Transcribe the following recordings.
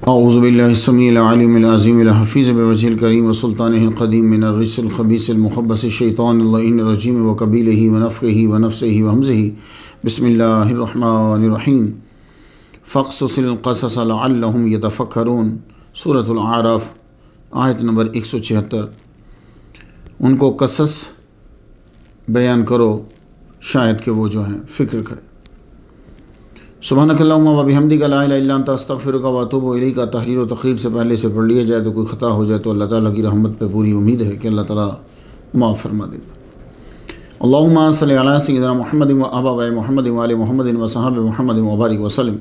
औज़ुबिल्लाहिस्समीइल अलीमिल अज़ीमिल हफ़ीज़ बिवजहिल करीम व सुल्तानिहिल क़दीम मिनर रिज्सिल ख़बीसिल मुख़ब्बसिश शैतानिर लईनिर रजीम व क़बीलिही व नफ़्ख़िही व नफ़्सिही व हम्ज़िही बिस्मिल्लाहिर रहमानिर रहीम फ़क़्सुसिल क़सस लअल्लहुम यतफ़क्करून। सूरतुल आराफ आयत नंबर 176। उनको कसस बयान करो शायद कि वो जो हैं फ़िक्र करें। सुब्हानकल्लाहुम्मा व बिहम्दिका ला इलाहा इल्ला अंता अस्तग़फ़िरुका व अतूबु इलैका। तहरीर व तक़रीर से पहले से पढ़ लिया जाए तो कोई ख़ता हो जाए तो अल्लाह ताला की रहमत पे पूरी उम्मीद है कि अल्लाह ताला माफ़ फरमा देगा। अल्लाहुम्मा सल्लि अला सय्यिदिना मुहम्मदिन व आबा मुहम्मदिन व आले मुहम्मदिन व सहाबे मुहम्मदिन व बारिक वसल्लम।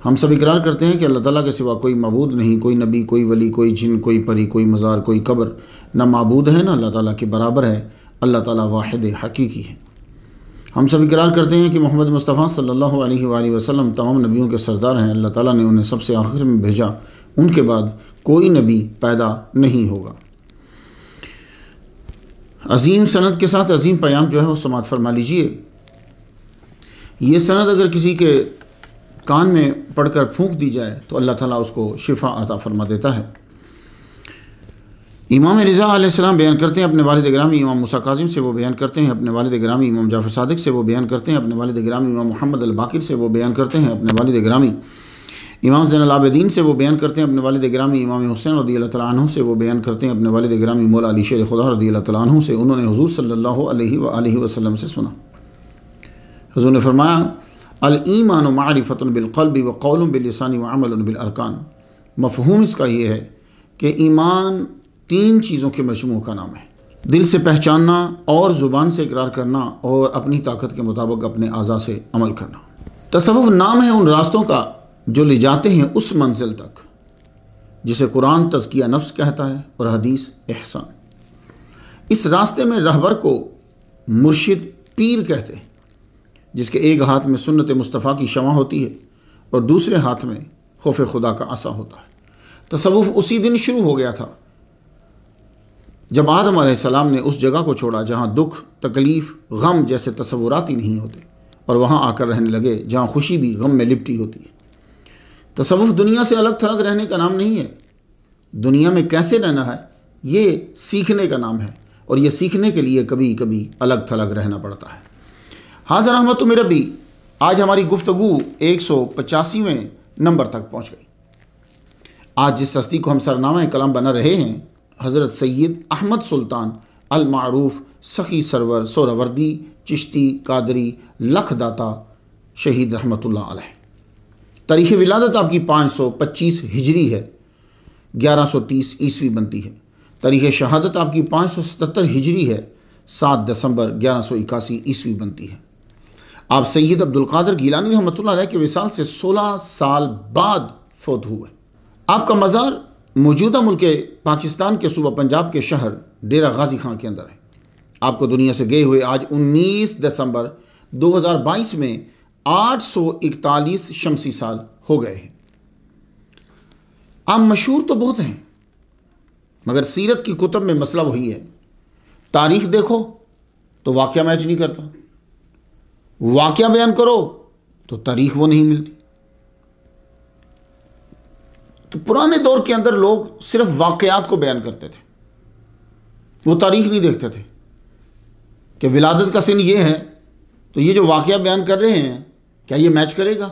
हम सब इकरार करते हैं कि अल्लाह ताला के सिवा कोई मबूद नहीं, कोई नबी, कोई वली, कोई जिन, कोई परी, कोई मज़ार, कोई कब्र न माबूद है न अल्लाह ताला के बराबर है। अल्लाह ताला वाहिद हकीकी है। हम सब इकरार करते हैं कि मोहम्मद मुस्तफ़ा सल्लल्लाहु अलैहि वसल्लम तमाम नबियों के सरदार हैं। अल्लाह ताला ने उन्हें सबसे आखिर में भेजा, उनके बाद कोई नबी पैदा नहीं होगा। अजीम सनद के साथ अजीम पैगाम जो है वो समाअत फरमा लीजिए। ये सनद अगर किसी के कान में पढ़कर फूंक दी जाए तो अल्लाह ताला उसको शिफा अता फरमा देता है। इमाम रिज़ा अलैहिस्सलाम बयान करते हैं अपने वालिद गिरामी इमाम मूसा काज़िम से, वो बयान करते हैं अपने वालिद गिरामी इमाम जाफ़र सादिक से, वो बयान करते हैं अपने वालिद गिरामी इमाम मोहम्मद अल बाकिर से, वो बयान करते हैं अपने वालिद गिरामी इमाम ज़ैनुल आबिदीन से, वो बयान करते हैं अपने वालिद गिरामी इमाम हुसैन रज़ियल्लाहु तआला अन्हु से, वो बयान करते हैं अपने वालिद गिरामी मौला अली शेर खुदा रज़ियल्लाहु तआला अन्हु से। उन्होंने हुज़ूर सल्लल्लाहु अलैहि वसल्लम से सुना। हुज़ूर ने फरमाया, अल ईमानु मारिफतुन बिल क़ल्बि व क़ौलुन बिल लिसानि व अमलुन बिल अरकान। मफ़हूम इसका ये है कि ईमान तीन चीज़ों के मजमू का नाम है। दिल से पहचानना और ज़ुबान से इकरार करना और अपनी ताकत के मुताबिक अपने आज़ा से अमल करना। तसव्वुफ़ नाम है उन रास्तों का जो ले जाते हैं उस मंजिल तक जिसे कुरान तज़किया नफ्स कहता है और हदीस एहसान। इस रास्ते में रहबर को मुर्शिद पीर कहते हैं, जिसके एक हाथ में सुन्नत मुस्तफ़ा की शमा होती है और दूसरे हाथ में खौफ खुदा का आसा होता है। तसव्वुफ़ उसी दिन शुरू हो गया था जब आदम अलैहिस्सलाम ने उस जगह को छोड़ा जहाँ दुख, तकलीफ़, गम जैसे तसव्वुरात ही नहीं होते और वहाँ आकर रहने लगे जहाँ खुशी भी गम में लिपटी होती है। तसव्वुफ़ दुनिया से अलग थलग रहने का नाम नहीं है। दुनिया में कैसे रहना है ये सीखने का नाम है और ये सीखने के लिए कभी कभी अलग थलग रहना पड़ता है। हाज़िर रहमत मेरा भी आज हमारी गुफ्तगू 185वें नंबर तक पहुँच गई। आज जिस हस्ती को हम सरनामा कलाम बना रहे हैं, हज़रत सैयद अहमद सुल्तान अल मारूफ सखी सरवर सोहरावर्दी चिश्ती कादरी लखदाता शहीद रहमतुल्लाह अलैह। तारीख़ विलादत आपकी 525 हिजरी है, 1130 ईस्वी बनती है। तारीख़ शहादत आपकी 577 हिजरी है, 7 दिसंबर 1181 ईस्वी बनती है। आप सैयद अब्दुल कादिर गिलानी रहमतुल्लाह अलैह के विसाल से 16 साल बाद फौत हुए। आपका मज़ार मौजूदा मुल्क पाकिस्तान के सूबा पंजाब के शहर डेरा गाजी खां के अंदर है। आपको दुनिया से गए हुए आज 19 दिसंबर 2022 में 841 शमसी साल हो गए हैं। आप मशहूर तो बहुत हैं मगर सीरत की कुतब में मसला वही है, तारीख देखो तो वाक़या मैच नहीं करता, वाक़या बयान करो तो तारीख वो नहीं मिलती। तो पुराने दौर के अंदर लोग सिर्फ वाक़यात को बयान करते थे, वो तारीख नहीं देखते थे कि विलादत का सिन ये है तो ये जो वाक़या बयान कर रहे हैं क्या ये मैच करेगा,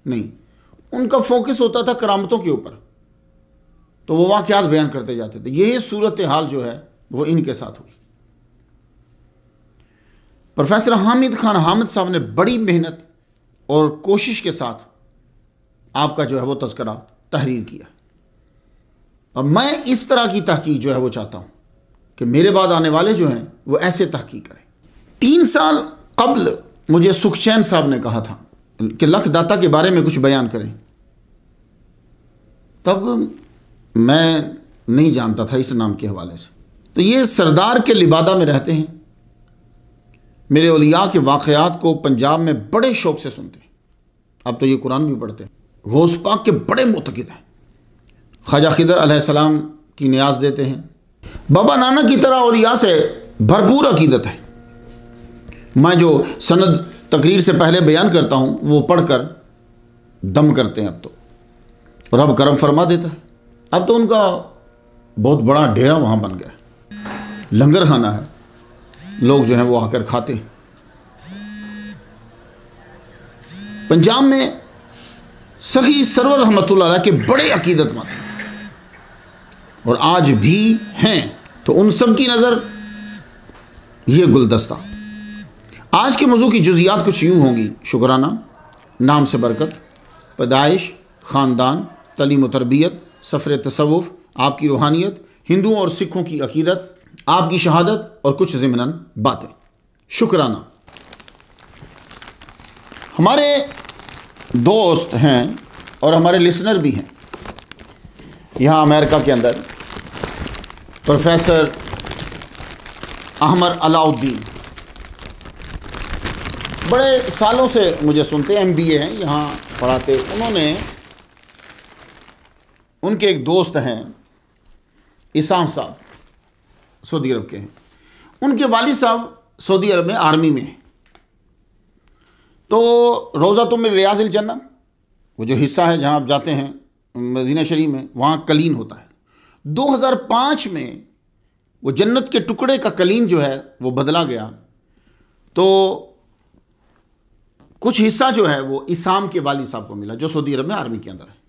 नहीं। उनका फोकस होता था करामतों के ऊपर, तो वो वाक़यात बयान करते जाते थे। यही सूरत हाल जो है वो इनके साथ हुई। प्रोफेसर हामिद खान हामिद साहब ने बड़ी मेहनत और कोशिश के साथ आपका जो है वो तज़किरा तहरीर किया और मैं इस तरह की तहकीक जो है वो चाहता हूं कि मेरे बाद आने वाले जो हैं वो ऐसे तहकीक करें। 3 साल कबल मुझे सुखचैन साहब ने कहा था कि लखदाता के बारे में कुछ बयान करें। तब मैं नहीं जानता था इस नाम के हवाले से। तो ये सरदार के लिबादा में रहते हैं, मेरे औलिया के वाक़यात को पंजाब में बड़े शौक़ से सुनते हैं। अब तो ये कुरान भी पढ़ते हैं। गौस पाक के बड़े मुतक़िद हैं, ख्वाजा खिदर अलैहिस्सलाम की नियाज देते हैं। बाबा नानक की तरह औलिया से भरपूर अकीदत है। मैं जो सनद तकरीर से पहले बयान करता हूँ वो पढ़कर दम करते हैं। अब तो रब करम फरमा देता है। अब तो उनका बहुत बड़ा डेरा वहाँ बन गया, लंगर खाना है, लोग जो हैं वो आकर खाते हैं। पंजाब में सखी सरवर रहमतुल्लाह अलैह के बड़े अकीदतमंद और आज भी हैं, तो उन सब की नज़र ये गुलदस्ता। आज के मौजू की जुज़ियात कुछ यूँ होंगी: शुक्राना, नाम से बरकत, पैदाइश, ख़ानदान, तालीम व तरबियत, सफ़र तसव्वुफ़, आपकी रूहानियत, हिंदुओं और सिखों की अकीदत, आपकी शहादत और कुछ ज़िमनन बातें। शुक्राना। हमारे दोस्त हैं और हमारे लिसनर भी हैं यहाँ अमेरिका के अंदर, प्रोफेसर अहमद अलाउद्दीन, बड़े सालों से मुझे सुनते, MBA हैं, यहाँ पढ़ाते। उनके एक दोस्त हैं इसाम साहब, सऊदी अरब के हैं। उनके वालिद साहब सऊदी अरब में आर्मी में हैं। तो रोज़ा में रियाज़िल जन्नत, वो जो हिस्सा है जहाँ आप जाते हैं मदीना शरीफ में, वहाँ कलीन होता है। 2005 में वो जन्नत के टुकड़े का कलीन जो है वो बदला गया, तो कुछ हिस्सा जो है वो इसाम के वालिद साहब को मिला जो सऊदी अरब में आर्मी के अंदर है।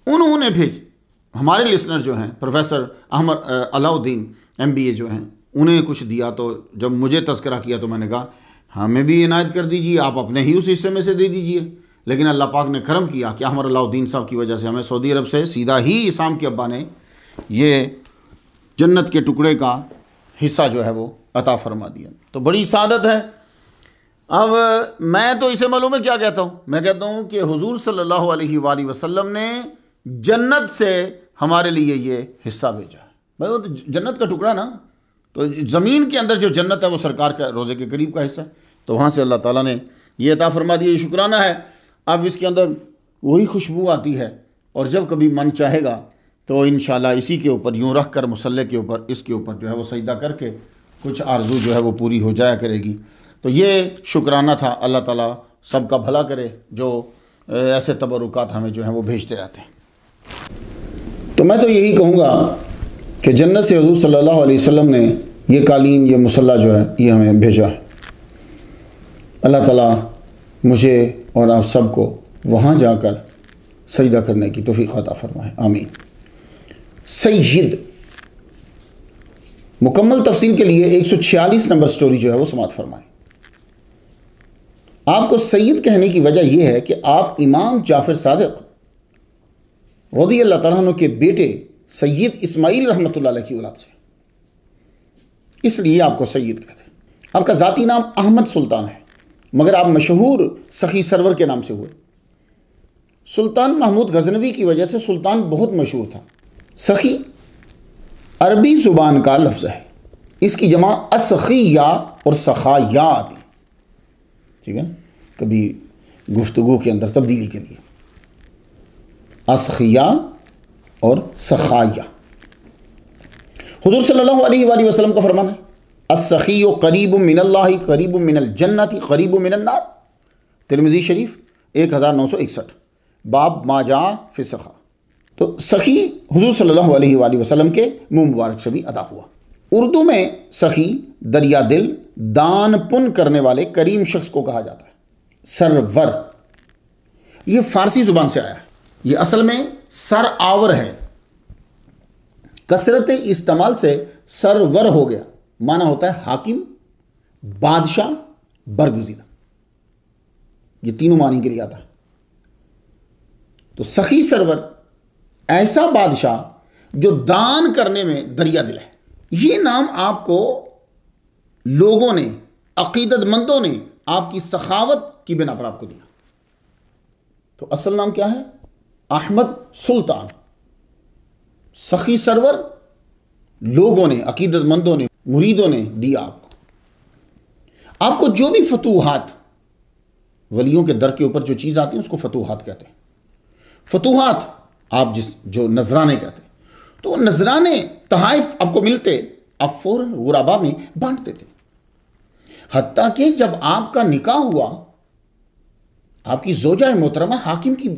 उन्होंने फिर हमारे लिसनर जो हैं प्रोफेसर अहमद अलाउद्दीन MBA जो हैं, उन्हें कुछ दिया। तो जब मुझे तज़किरा किया तो मैंने कहा हमें भी इनायत कर दीजिए, आप अपने ही उस हिस्से में से दे दीजिए। लेकिन अल्लाह पाक ने करम किया कि अहमद अलाउद्दीन साहब की वजह से हमें सऊदी अरब से सीधा ही इसाम के अब्बा ने ये जन्नत के टुकड़े का हिस्सा जो है वो अता फरमा दिया। तो बड़ी सादत है। अब मैं तो इसे मालूम है क्या कहता हूँ, मैं कहता हूँ कि हुजूर सल्लल्लाहु अलैहि वसल्लम ने जन्नत से हमारे लिए ये हिस्सा भेजा है। भाई वो तो जन्नत का टुकड़ा ना, तो ज़मीन के अंदर जो जन्नत है वो सरकार का रोज़े के करीब का हिस्सा है, तो वहाँ से अल्लाह ताला ने ये अता फरमा दिया। ये शुक्राना है। अब इसके अंदर वही खुशबू आती है और जब कभी मन चाहेगा तो इंशाल्लाह इसी के ऊपर यूँ रख कर मुसल्ले के ऊपर, इसके ऊपर जो है वो सजदा करके कुछ आरजू जो है वो पूरी हो जाया करेगी। तो ये शुक्राना था। अल्लाह ताला सबका भला करे जो ऐसे तबरुकात हमें जो हैं वो भेजते रहते हैं। तो मैं तो यही कहूँगा कि जन्नत से हुज़ूर सल्लल्लाहु अलैहि वसल्लम ने ये कालीन, ये मुसल्ला जो है ये हमें भेजा है। अल्लाह ताला मुझे और आप सबको वहाँ जाकर सजदा करने की तौफीक अता फरमाए, आमीन। सय्यद मुकम्मल तफसील के लिए 146 नंबर स्टोरी जो है वो समाअत फरमाए। आपको सय्यद कहने की वजह यह है कि आप इमाम जाफ़र सादिक रज़ियल्लाहु तआला अन्हु के बेटे सय्यद इस्माइल रहमतुल्लाह अलैह की औलाद से, इसलिए आपको सय्यद कहते हैं। आपका ज़ाती नाम अहमद सुल्तान है, मगर आप मशहूर सखी सरवर के नाम से हुए। सुल्तान महमूद गजनवी की वजह से सुल्तान बहुत मशहूर था। सखी अरबी ज़ुबान का लफ्ज़ है, इसकी जमा असखिया और सखाया आती, ठीक है, कभी गुफ्तगू के अंदर तब्दीली के लिए असखिया और सखाया। हुज़ूर सल्लल्लाहु अलैहि वसल्लम का फरमान है अस्सखिय्यु क़रीबुम मिनल्लाहि क़रीबुम मिनल जन्नति क़रीबुम मिनन नार। तिरमिज़ी शरीफ 1961, बाब मा जा फ़ी सखा। तो सखी हुज़ूर सल्लल्लाहु अलैहि वसल्लम के मुँह मुबारक से भी अदा हुआ। उर्दू में सखी दरिया दिल, दान पुन करने वाले करीम शख्स को कहा जाता है। सरवर ये फ़ारसी ज़ुबान से आया है, ये असल में सर आवर है, कसरत इस्तेमाल से सरवर हो गया। माना होता है हाकिम, बादशाह, बरगुज़ीदा, ये तीनों मानी के लिए आता है। तो सखी सरवर ऐसा बादशाह जो दान करने में दरिया दिल है। ये नाम आपको लोगों ने, अकीदतमंदों ने आपकी सखावत की बिना पर आपको दिया। तो असल नाम क्या है? अहमद सुल्तान। सखी सरवर लोगों ने, अकीदतमंदों ने, मुरीदों ने दिया आपको। आपको जो भी फतूहात, वलियों के दर के ऊपर जो चीज़ आती है उसको फतूहात कहते हैं। फतूहात आप जो नजराने कहते हैं, तो नजराने तहाइफ आपको मिलते, आप फौरन गुराबा में बांटते थे। हत्ता कि जब आपका निकाह हुआ, आपकी ज़ौजा मोहतरमा हाकिम की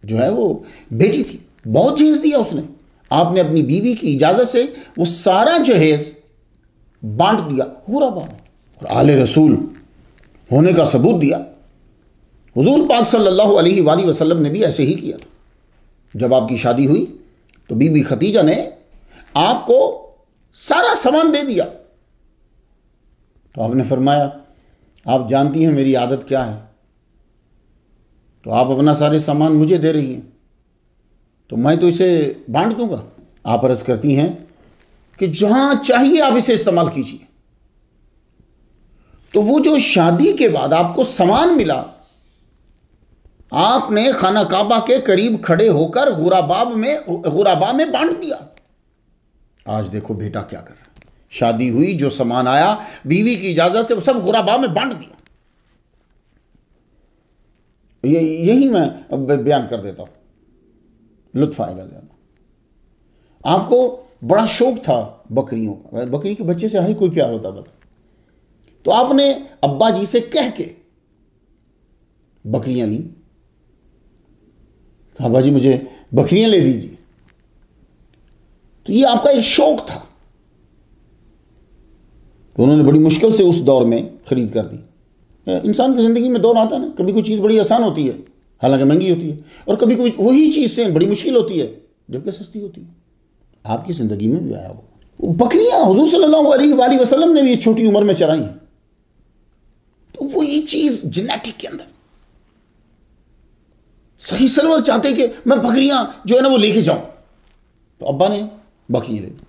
जो है वो बेटी थी, बहुत जहेज दिया उसने। आपने अपनी बीवी की इजाज़त से वो सारा जहेज बांट दिया हुराबा में, और आले रसूल होने का सबूत दिया। हुजूर पाक सल्लल्लाहु अलैहि वसल्लम ने भी ऐसे ही किया था। जब आपकी शादी हुई तो बीबी खतीजा ने आपको सारा सामान दे दिया। तो आपने फरमाया, आप जानती हैं मेरी आदत क्या है, तो आप अपना सारे सामान मुझे दे रही हैं तो मैं तो इसे बांट दूंगा। आप अर्ज़ करती हैं कि जहां चाहिए आप इसे इस्तेमाल कीजिए। तो वो जो शादी के बाद आपको सामान मिला, आपने खाना काबा के करीब खड़े होकर गुराबा में बांट दिया। आज देखो बेटा क्या कर रहा है, शादी हुई, जो सामान आया बीवी की इजाजत से वो सब गुराबा में बांट दिया। यही मैं बयान कर देता हूं, लुत्फ आएगा ज़्यादा। आपको बड़ा शौक था बकरियों का, बकरी के बच्चे से हर कोई प्यार होता बता। तो आपने अब्बा जी से कह के बकरियां ली, अब्बा जी मुझे बकरियां ले दीजिए। तो ये आपका एक शौक था, तो उन्होंने बड़ी मुश्किल से उस दौर में खरीद कर दी। इंसान की ज़िंदगी में दौर आता है ना, कभी कोई चीज़ बड़ी आसान होती है हालांकि महंगी होती है, और कभी कोई वही चीज़ से बड़ी मुश्किल होती है जबकि सस्ती होती है। आपकी ज़िंदगी में भी आया वो बकरियां हुजूर सल्लल्लाहु अलैहि वसल्लम ने भी छोटी उम्र में चराई हैं। तो वो ये चीज़ जेनेटिक के अंदर, सही सरवर चाहते कि मैं बकरियां जो है ना वो लेके जाऊं, तो अब्बा ने बकरियां ले दी।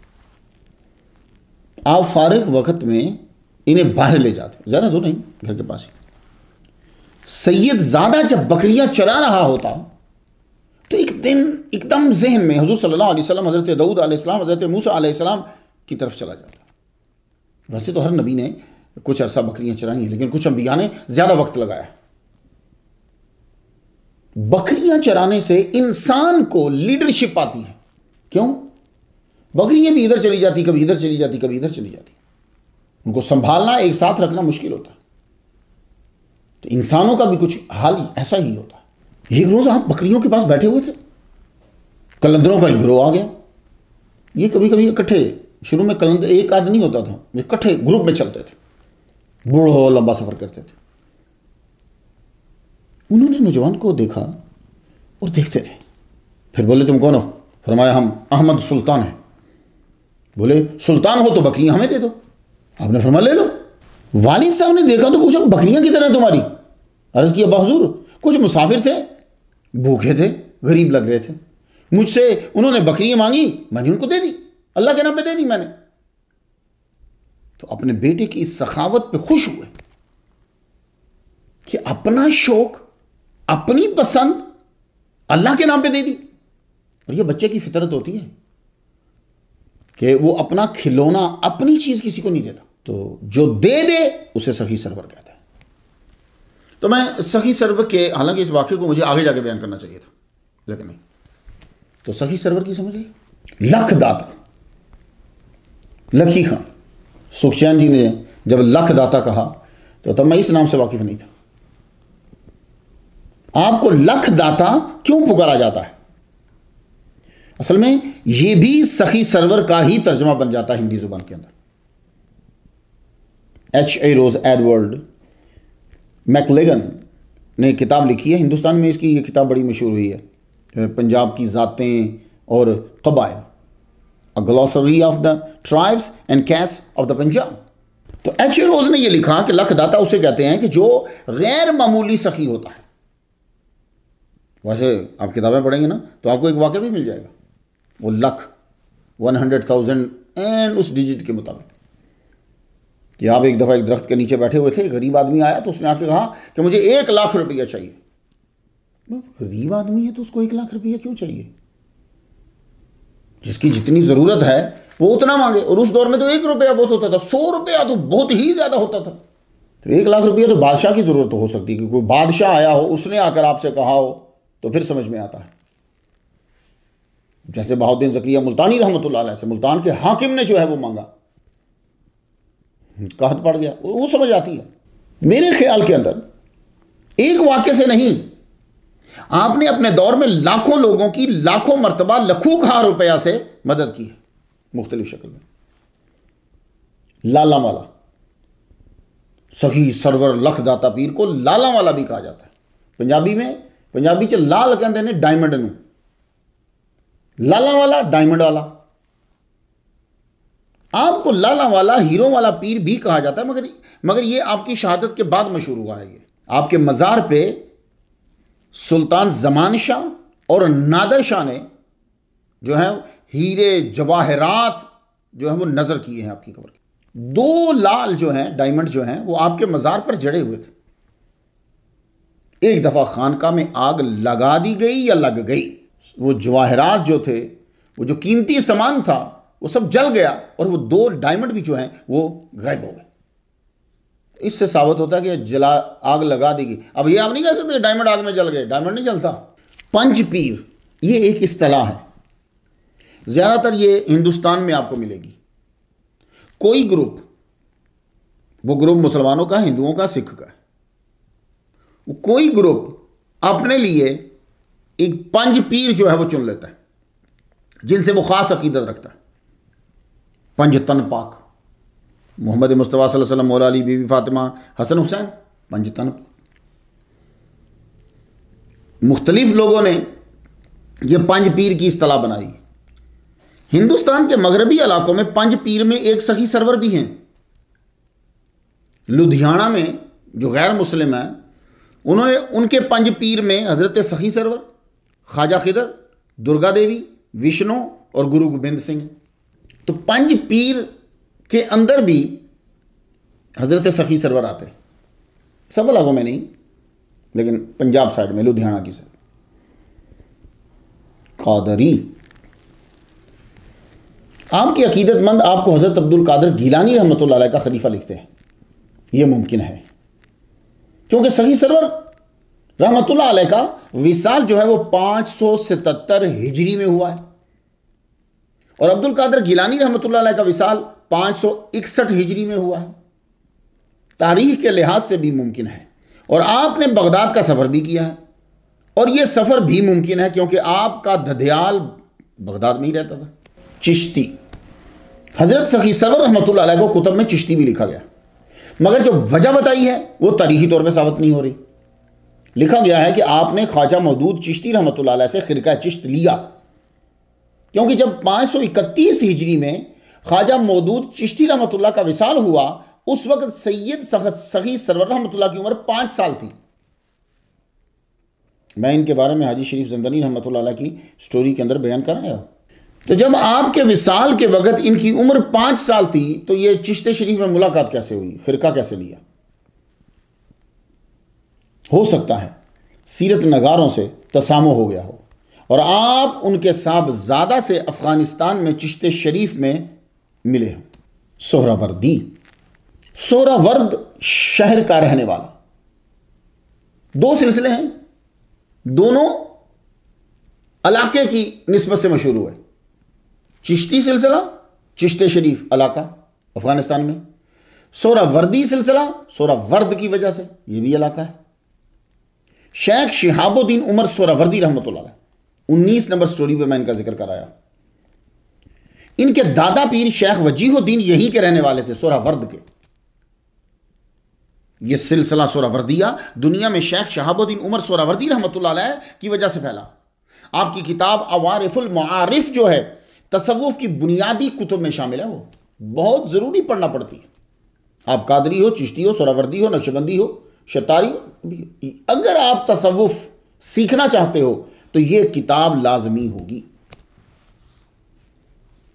आप फारिग वक्त में इन्हें बाहर ले जाते, ज़्यादा दूर नहीं, घर के पास ही। सैयद ज़ादा जब बकरियां चरा रहा होता तो एक दिन एकदम जहन में हुजूर सल्लल्लाहु अलैहि वसल्लम, हज़रत दाऊद अलैहिस्सलाम, हज़रत मूसा अलैहिस्सलाम की तरफ चला जाता। वैसे तो हर नबी ने कुछ अरसा बकरियां चराई हैं, लेकिन कुछ अंबिया ने ज़्यादा वक्त लगाया। बकरियां चराने से इंसान को लीडरशिप आती है। क्यों? बकरियां भी इधर चली जाती, कभी इधर चली जाती, कभी इधर चली जाती, उनको संभालना, एक साथ रखना मुश्किल होता है। तो इंसानों का भी कुछ हाल ऐसा ही होता है। एक रोज आप बकरियों के पास बैठे हुए थे, कलंदरों का एक गिरोह आ गया। ये कभी कभी इकट्ठे, शुरू में कलंदर एक आदमी नहीं होता था, इकट्ठे ग्रुप में चलते थे, बूढ़ो लंबा सफर करते थे। उन्होंने नौजवान को देखा और देखते रहे, फिर बोले तुम कौन हो? फरमाया हम अहमद सुल्तान हैं। बोले सुल्तान हो तो बकरियां हमें दे दो। आपने फरमाया ले लो। वालिद साहब ने देखा तो पूछा बकरियां किधर हैं तुम्हारी? अर्ज किया अब्बा हुजूर कुछ मुसाफिर थे, भूखे थे, गरीब लग रहे थे, मुझसे उन्होंने बकरियां मांगी, मैंने उनको दे दी, अल्लाह के नाम पे दे दी मैंने। तो अपने बेटे की इस सखावत पे खुश हुए कि अपना शौक, अपनी पसंद अल्लाह के नाम पे दे दी। और ये बच्चे की फितरत होती है कि वो अपना खिलौना, अपनी चीज किसी को नहीं देता, तो जो दे दे उसे सखी सरवर कहता है। तो मैं सखी सरवर के, हालांकि इस वाक्य को मुझे आगे जाके बयान करना चाहिए था लेकिन नहीं। तो सखी सरवर की समझ आई, लख दाता, लखी खां, सुखचैन जी ने जब लख दाता कहा तो तब मैं इस नाम से वाकिफ नहीं था। आपको लख दाता क्यों पुकारा जाता है? असल में यह भी सखी सरवर का ही तर्जमा बन जाता है हिंदी जुबान के अंदर। H.A. रोज एडवर्ड मैकलेगन ने किताब लिखी है, हिंदुस्तान में इसकी ये किताब बड़ी मशहूर हुई है, पंजाब की ज़ातें और कबाइल, a glossary of the tribes and caste of the Punjab. तो H.A. रोज ने यह लिखा कि लखदाता उसे कहते हैं कि जो गैर मामूली सखी होता है। वैसे आप किताबें पढ़ेंगे ना तो आपको एक वाक़या भी मिल जाएगा, वो लख 100,000 एंड उस डिजिट के मुताबिक, कि आप एक दफ़ा एक दरख्त के नीचे बैठे हुए थे, गरीब आदमी आया तो उसने आके कहा कि मुझे 1 लाख रुपया चाहिए। गरीब आदमी है तो उसको 1 लाख रुपया क्यों चाहिए? जिसकी जितनी ज़रूरत है वो उतना मांगे। और उस दौर में तो 1 रुपया बहुत होता था, 100 रुपया तो बहुत ही ज़्यादा होता था। तो 1 लाख रुपया तो बादशाह की ज़रूरत हो सकती है कि कोई बादशाह आया हो, उसने आकर आपसे कहा हो तो फिर समझ में आता है। जैसे बहाउद्दीन ज़करिया मुल्तानी रहमतुल्लाह अलैह से मुल्तान के हाकिम ने जो है वो मांगा, कहत पड़ गया, वो समझ आती है। मेरे ख्याल के अंदर एक वाक्य से नहीं, आपने अपने दौर में लाखों लोगों की लाखों मरतबा लखों रुपया से मदद की है मुख्तलिफ शक्ल में। लाला वाला, सखी सरवर लख दाता पीर को लाला वाला भी कहा जाता है। पंजाबी च लाल कहते हैं डायमंड नूं, लाला वाला डायमंड वाला। आपको लाला वाला हीरो वाला पीर भी कहा जाता है, मगर ये आपकी शहादत के बाद मशहूर हुआ है। ये आपके मज़ार पे सुल्तान ज़मान शाह और नादर शाह ने जो है हीरे जवाहरात जो है वो नज़र किए हैं आपकी कब्र के। 2 लाल जो हैं डायमंड जो हैं वो आपके मज़ार पर जड़े हुए थे। एक दफ़ा खानका में आग लगा दी गई या लग गई, वो जवाहरात जो थे, वो जो कीमती सामान था, वो सब जल गया और वो 2 डायमंड भी जो हैं वो गायब हो गए। इससे साबित होता है कि आग लगा दी गई। अब ये आप नहीं कह सकते डायमंड आग में जल गए, डायमंड नहीं जलता। पंज पीर ये एक इस्तिलाह है, ज़्यादातर ये हिंदुस्तान में आपको मिलेगी। कोई ग्रुप, वो ग्रुप मुसलमानों का, हिंदुओं का, सिख का है, कोई ग्रुप अपने लिए एक पंज पीर जो है वो चुन लेता है जिनसे वो खास अकीदत रखता है। पंज तन पाक, मोहम्मद मुस्तफ़ा सल्लल्लाहु अलैहि वसल्लम, मौला अली, बीबी फातिमा, हसन हुसैन, पंज तन पाक। मुख्तलिफ लोगों ने ये पंज पीर की इस्तिलाह बनाई। हिंदुस्तान के मगरबी इलाकों में पंज पीर में एक सखी सरवर भी हैं। लुधियाना में जो गैर मुस्लिम है, उन्होंने उनके पंज पीर में हज़रत सखी सरवर, ख्वाजा खिदर, दुर्गा देवी, विष्णु और गुरु गोबिंद सिंह। तो पंज पीर के अंदर भी हज़रत सखी सरवर आते हैं। सब इलाकों में नहीं, लेकिन पंजाब साइड में, लुधियाना की साइड। कादरी, आपके अकीदतमंद आपको हज़रत अब्दुल कादिर गिलानी रहमतुल्लाह अलैह का खलीफा लिखते हैं। यह मुमकिन है क्योंकि सही सरवर रहमतुल्लाह अलैह का विसाल जो है वो 577 हिजरी में हुआ है और अब्दुल कादिर गिलानी रहमतुल्लाह अलैह का विसाल 561 हिजरी में हुआ है। तारीख के लिहाज से भी मुमकिन है। और आपने बगदाद का सफ़र भी किया है और यह सफ़र भी मुमकिन है क्योंकि आपका धदियाल बगदाद में ही रहता था। चिश्ती, हज़रत सखी सरवर रहमतुल्लाह अलैह को कुतब में चिश्ती भी लिखा गया, मगर जो वजह बताई है वो तारीखी तौर पर साबित नहीं हो रही। लिखा गया है कि आपने ख्वाजा मौदूद चिश्ती रहमतुल्लाह अलैह से खिरका चिश्त लिया, क्योंकि जब 531 हिजरी में ख्वाजा मौदूद चिश्ती रहमतुल्लाह का विसाल हुआ, उस वक्त सैयद सखी सरवर रहमतुल्लाह की उम्र 5 साल थी। मैं इनके बारे में हाजी शरीफ ज़ंदनी रहमतुल्लाह अलैह की स्टोरी के अंदर बयान कर आया हूँ। तो जब आपके विसाल के वक्त इनकी उम्र 5 साल थी, तो ये चिश्ते शरीफ में मुलाकात कैसे हुई, फिरका कैसे लिया? हो सकता है सीरत नगारों से तसामो हो गया हो और आप उनके साहबजादा से अफगानिस्तान में चिश्ते शरीफ में मिले हों। सोहरावर्दी, सोहरावर्द शहर का रहने वाला। 2 सिलसिले हैं, दोनों इलाके की निस्बत से मशहूर हुए। चिश्ती सिलसिला, चिश्ते शरीफ इलाका अफगानिस्तान में। सोहरावर्दी सिलसिला, सोहरावर्द की वजह से यह भी इलाका है। शेख शिहाबुद्दीन उमर सोहरावर्दी रहमतुल्लाह अलैह, 19 नंबर स्टोरी पे मैं इनका जिक्र कराया। इनके दादा पीर शेख वजीहुद्दीन यहीं के रहने वाले थे, सोहरावर्द के। यह सिलसिला सोहरावर्दिया दुनिया में शेख शिहाबुद्दीन उमर सोहरावर्दी रहमतुल्लाह अलैह की वजह से फैला। आपकी किताब अवारिफुल मुआरिफ जो है तसव्वुफ की बुनियादी कुतुब में शामिल है, वो बहुत ज़रूरी पढ़ना पड़ती है। आप कादरी हो, चिश्ती हो, सोहरावर्दी हो, नक्शबंदी हो, शतारी हो, अगर आप तसव्वुफ सीखना चाहते हो तो यह किताब लाजमी होगी।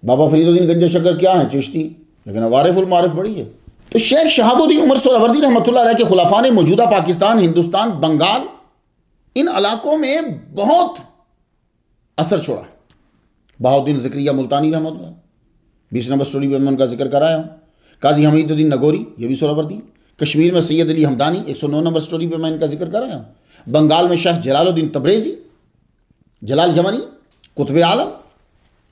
बाबा फरीदुद्दीन गंज शकर क्या है, चिश्ती, लेकिन अवारिफुल मुआरिफ बड़ी है। तो शेख शहाबुद्दीन उमर सोहरावर्दी रहमतुल्लाह अलैह के खुलाफा ने मौजूदा पाकिस्तान, हिंदुस्तान, बंगाल, इन इलाकों में बहुत असर छोड़ा। बहाउद्दीन ज़करिया मुल्तानी रहमतुल्लाह, 20 नंबर स्टोरी पर मैं उनका जिक्र कराया हूँ। काजी हमीदुद्दीन नगोरी, ये भी सोहरावर्दी। कश्मीर में सैयद अली हमदानी, 109 नंबर स्टोरी पर मैं इनका जिक्र कराया हूँ। बंगाल में शेख जलालुद्दीन तब्रेज़ी, जलाल यमनी, कुतुब आलम,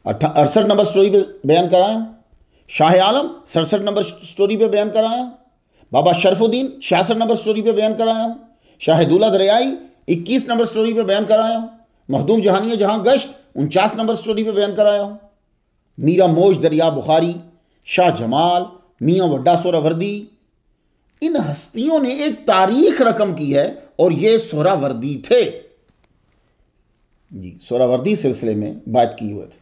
68 नंबर स्टोरी पर बयान कराया हूँ। शाह आलम 67 नंबर स्टोरी पे बयान कराया हूँ। बाबा शरफुद्दीन 66 नंबर स्टोरी पे बयान कराया हूँ। शाह दूला दरियाई 21 नंबर स्टोरी पे बयान कराया हूं। मखदूम जहानिया जहां गश्त 49 नंबर स्टोरी पे बयान कराया हूं। मीरा मोश दरिया बुखारी, शाह जमाल, मियां वड्डा सोहरावर्दी, इन हस्तियों ने एक तारीख रकम की है और ये सोहरावर्दी थे जी, सोहरावर्दी सिलसिले में बात की हुए थे।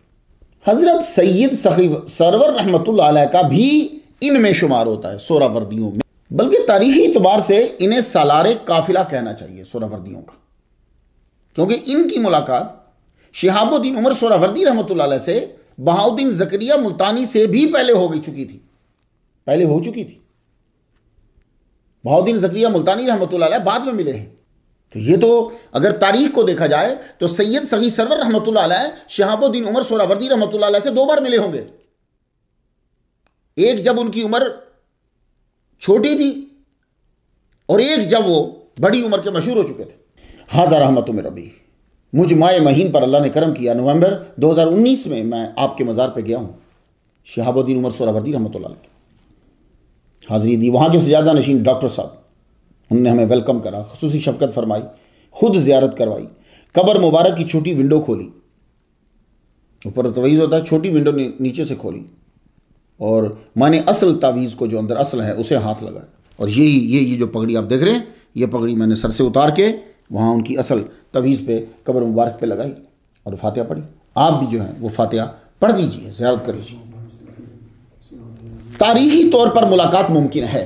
हजरत सैयद सखी सरवर रहमतुल्लाह अलैह का भी इनमें शुमार होता है, सोहरावर्दियों में। बल्कि तारीखी एतबार से इन्हें सालारे काफिला कहना चाहिए सोहरावर्दियों का, क्योंकि इनकी मुलाकात शिहाबुद्दीन उमर सोहरावर्दी रहमतुल्लाह अलैह से बहाउद्दीन ज़करिया मुल्तानी से भी पहले हो चुकी थी। बहाउद्दीन ज़करिया मुल्तानी रहमतुल्लाह अलैह बाद में मिले हैं। तो ये तो अगर तारीख को देखा जाए तो सैयद सगी सरवर रहमतुल्लाह अलैह शिहाबुद्दीन उमर सोहरावर्दी रहमतुल्लाह अलैह से 2 बार मिले होंगे। एक जब उनकी उम्र छोटी थी और एक जब वो बड़ी उम्र के मशहूर हो चुके थे। हाज़ा रहमतुम मिन रब्बी, मुझ माए महीन पर अल्लाह ने करम किया। नवंबर 2019 में मैं आपके मज़ार पे गया हूँ, शिहाबुद्दीन उमर सोहरावर्दी रहमतुल्लाह अलैह हाज़िरी दी। वहाँ के सजादा नशीन डॉक्टर साहब, उन्होंने हमें वेलकम करा, खुसूसी शफ़क़त फरमाई, खुद ज़ियारत करवाई, कब्र मुबारक की छोटी विंडो खोली, ऊपर तवीज़ होता है, छोटी विंडो नीचे से खोली और मैंने असल तावीज़ को जो अंदर असल है उसे हाथ लगाया। और ये जो पगड़ी आप देख रहे हैं, ये पगड़ी मैंने सर से उतार के वहाँ उनकी असल तवीज़ पे कब्र मुबारक पे लगाई और फातिहा पढ़ी। आप भी जो है वो फातिहा पढ़ लीजिए, ज़ियारत कर लीजिए। तारीखी तौर पर मुलाकात मुमकिन है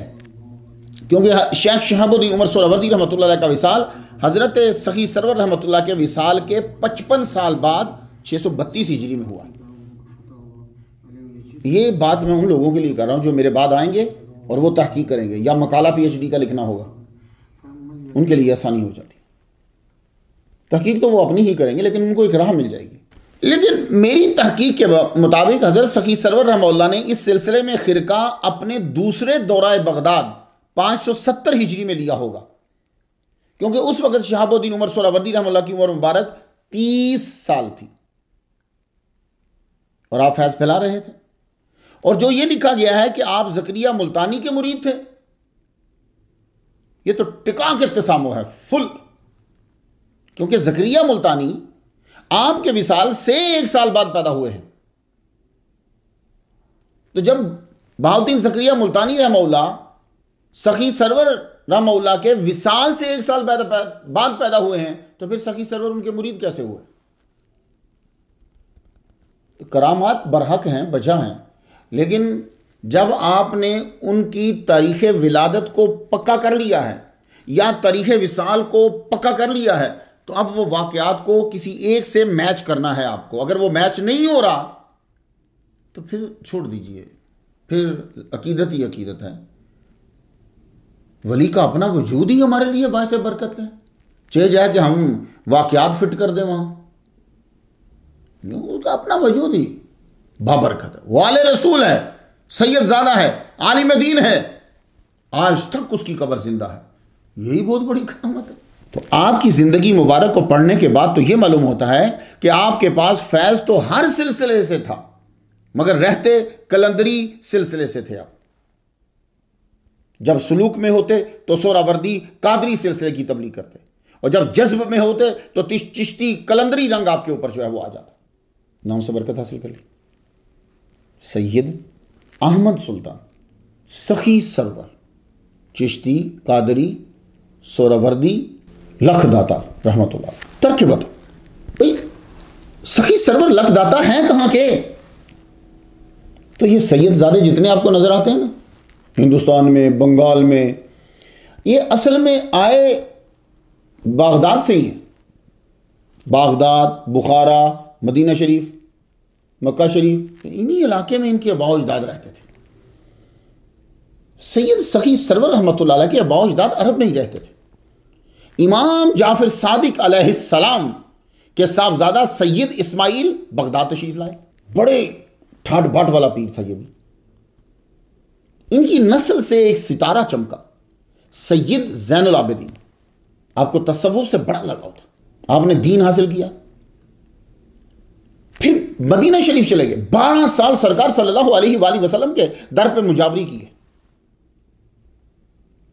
क्योंकि शेख शिहाबुद्दीन उमर सोहरावर्दी रहमतुल्लाह अलैह का विसाल हज़रत सखी सरवर रहमतुल्लाह के विसाल के 55 साल बाद 632 हिजरी में हुआ। ये बात मैं उन लोगों के लिए कर रहा हूँ जो मेरे बाद आएंगे और वो तहकीक करेंगे या मकाला PhD का लिखना होगा, उनके लिए आसानी हो जाती। तहकीक तो वो अपनी ही करेंगे लेकिन उनको एक राह मिल जाएगी। लेकिन मेरी तहकीक के मुताबिक हज़रत सखी सरवर रहमतुल्लाह ने इस सिलसिले में खिरका अपने दूसरे दौरा बगदाद 570 हिजरी में लिया होगा, क्योंकि उस वक्त शिहाबुद्दीन उमर सोहरावर्दी रहमतुल्लाह की उम्र मुबारक 30 साल थी और आप फैज़ फैला रहे थे। और जो ये लिखा गया है कि आप ज़करिया मुल्तानी के मुरीद थे, ये तो टिका के इत्तिसामो है फुल, क्योंकि ज़करिया मुल्तानी आपके विसाल से 1 साल बाद पैदा हुए हैं। तो जब बहाउद्दीन ज़करिया मुल्तानी रहमतुल्लाह सखी सरवर रहमतुल्लाह के विसाल से 1 साल बाद पैदा हुए हैं, तो फिर सखी सरवर उनके मुरीद कैसे हुए? तो करामात बरहक हैं, बजा हैं, लेकिन जब आपने उनकी तारीख़ विलादत को पक्का कर लिया है या तारीख़ विसाल को पक्का कर लिया है, तो अब वो वाक़यात को किसी एक से मैच करना है आपको। अगर वो मैच नहीं हो रहा तो फिर छोड़ दीजिए, फिर अकीदत ही अकीदत है। वली का अपना वजूद ही हमारे लिए बायस बरकत है। चाहे जाए कि हम वाक़यात फिट कर दें, वहाँ उसका अपना वजूद ही बाबरकत है। वाले रसूल है, सैयदजादा है, आलिम दीन है, आज तक उसकी कब्र जिंदा है। यही बहुत बड़ी करामत है। तो आपकी ज़िंदगी मुबारक को पढ़ने के बाद तो ये मालूम होता है कि आपके पास फैज़ तो हर सिलसिले से था, मगर रहते कलंदरी सिलसिले से थे आप। जब सलूक में होते तो सोहरावर्दी कादरी सिलसिले की तबलीग करते, और जब जज्ब में होते तो चिश्ती कलंदरी रंग आपके ऊपर जो है वो आ जाता। नाम से बरकत हासिल कर ली। सैयद अहमद सुल्तान सखी सरवर चिश्ती कादरी सोहरावर्दी लखदाता रहमतुल्लाह। तर्क बता भाई, सखी सरवर लखदाता हैं कहाँ के? तो ये सैयदजादे जितने आपको नजर आते हैं ना हिंदुस्तान में, बंगाल में, ये असल में आए बागदाद से ही है। बागदाद, बुखारा, मदीना शरीफ, मक्का शरीफ, इन्हीं इलाके में इनके अबाओ अजदाद रहते थे। सैयद सखी सरवर रहमतुल्लाह अलैह के अबाओ अजदाद अरब में ही रहते थे। इमाम जाफर सादिक अलैहिस्सलाम के साहबजादा सैयद इस्माइल बगदाद तशरीफ लाए। बड़े ठाट बाट वाला पीर था ये भी। इनकी नस्ल से एक सितारा चमका, सैयद ज़ैनुल आबिदीन। आपको तसव्वुफ से बड़ा लगाव था, आपने दीन हासिल किया, फिर मदीना शरीफ चले गए। 12 साल सरकार सल्लल्लाहु अलैहि वसल्लम के दर पे मुजावरी की है।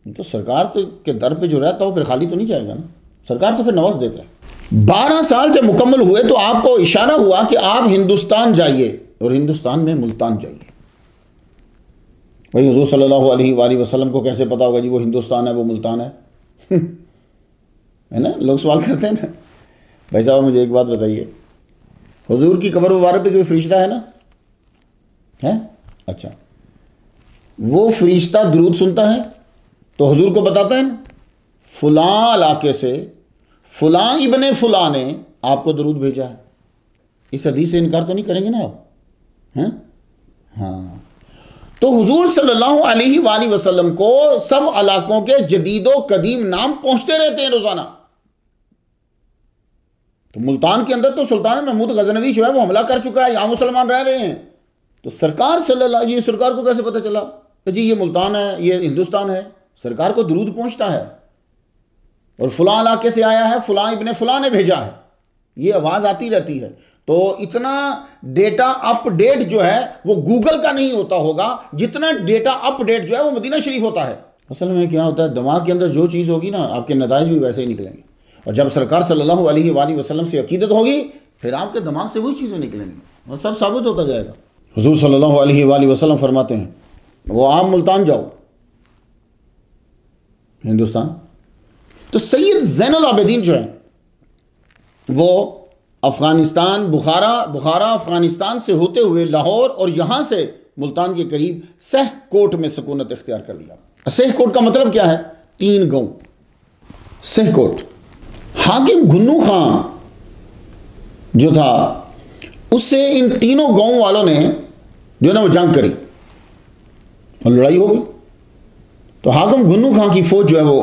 तो सरकार के दर पे जो रहता हो फिर खाली तो नहीं जाएगा ना। सरकार तो फिर नवाज देता है। 12 साल जब मुकम्मल हुए तो आपको इशारा हुआ कि आप हिंदुस्तान जाइए, और हिंदुस्तान में मुल्तान जाइए। भाई हुजूर सल्लल्लाहु अलैहि वसल्लम को कैसे पता होगा जी वो हिंदुस्तान है वो मुल्तान है? है ना, लोग सवाल करते हैं ना। भाई साहब मुझे एक बात बताइए, हुजूर की कब्र मुबारक पे कोई फरिश्ता है ना? है? अच्छा, वो फरिश्ता दुरूद सुनता है तो हुजूर को बताता है ना, फलां इलाके से फलां इब्ने फलां ने आपको दुरूद भेजा है। इस हदीस से इनकार तो नहीं करेंगे ना आप? हैं? हाँ, तो हुजूर सल्लल्लाहु अलैहि वसल्लम को सब इलाकों के जदीदो कदीम नाम पहुंचते रहते हैं रोजाना। तो मुल्तान के अंदर तो सुल्तान महमूद गजनवी जो है वो हमला कर चुका है, यहां मुसलमान रह रहे हैं। तो सरकार ये सरकार को कैसे पता चला कि जी ये मुल्तान है, ये हिंदुस्तान है? सरकार को दुरूद पहुंचता है और फलां इलाके से आया है, फलां इब्ने फलां ने भेजा है, ये आवाज आती रहती है। तो इतना डेटा अपडेट जो है वो गूगल का नहीं होता होगा जितना डेटा अपडेट जो है वो मदीना शरीफ होता है। असल में क्या होता है, दिमाग के अंदर जो चीज़ होगी ना आपके नताइज भी वैसे ही निकलेंगे। और जब सरकार सल्लल्लाहु अलैहि वसल्लम से अकीदत होगी फिर आपके दिमाग से वही चीज़ें निकलेंगी और सब साबित होता जाएगा। हुजूर सल्लल्लाहु अलैहि वसल्लम फरमाते हैं वो आप मुल्तान जाओ, हिंदुस्तान। तो सैयद ज़ैनुल आबिदीन जो है वो अफ़गानिस्तान बुखारा अफ़गानिस्तान से होते हुए लाहौर और यहाँ से मुल्तान के करीब सहकोट में सकूनत इख्तियार कर लिया। सहकोट का मतलब क्या है? 3 गांव। सहकोट, हाकिम घुन्नू खां जो था उससे इन तीनों गांव वालों ने जो है ना वो जंग करी और लड़ाई हो गई। तो हाकिम घुन्नू खां की फौज जो है वो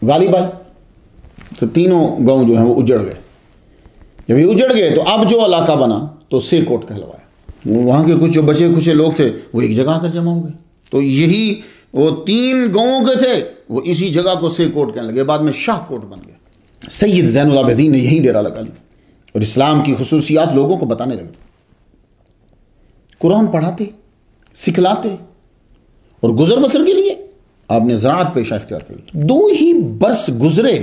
गालिब आई, तो तीनों गांव जो है वो उजड़ गए। जब ये उजड़ गए तो अब जो इलाका बना तो सहकोट कहलवाया। वहाँ के कुछ जो बचे कुछ लोग थे वो एक जगह आकर जमा हो गए। तो यही वो 3 गांवों के थे वो इसी जगह को सहकोट कहने लगे, बाद में शाहकोट बन गया। सैयद ज़ैनुल आबिदीन ने यही डेरा लगा लिया और इस्लाम की खुसूसियात लोगों को बताने लगे। कुरान पढ़ाते, सिखलाते और गुजर बसर के लिए आपने ज़राअत पेशा इख्तियार कर ली। 2 ही बरस गुजरे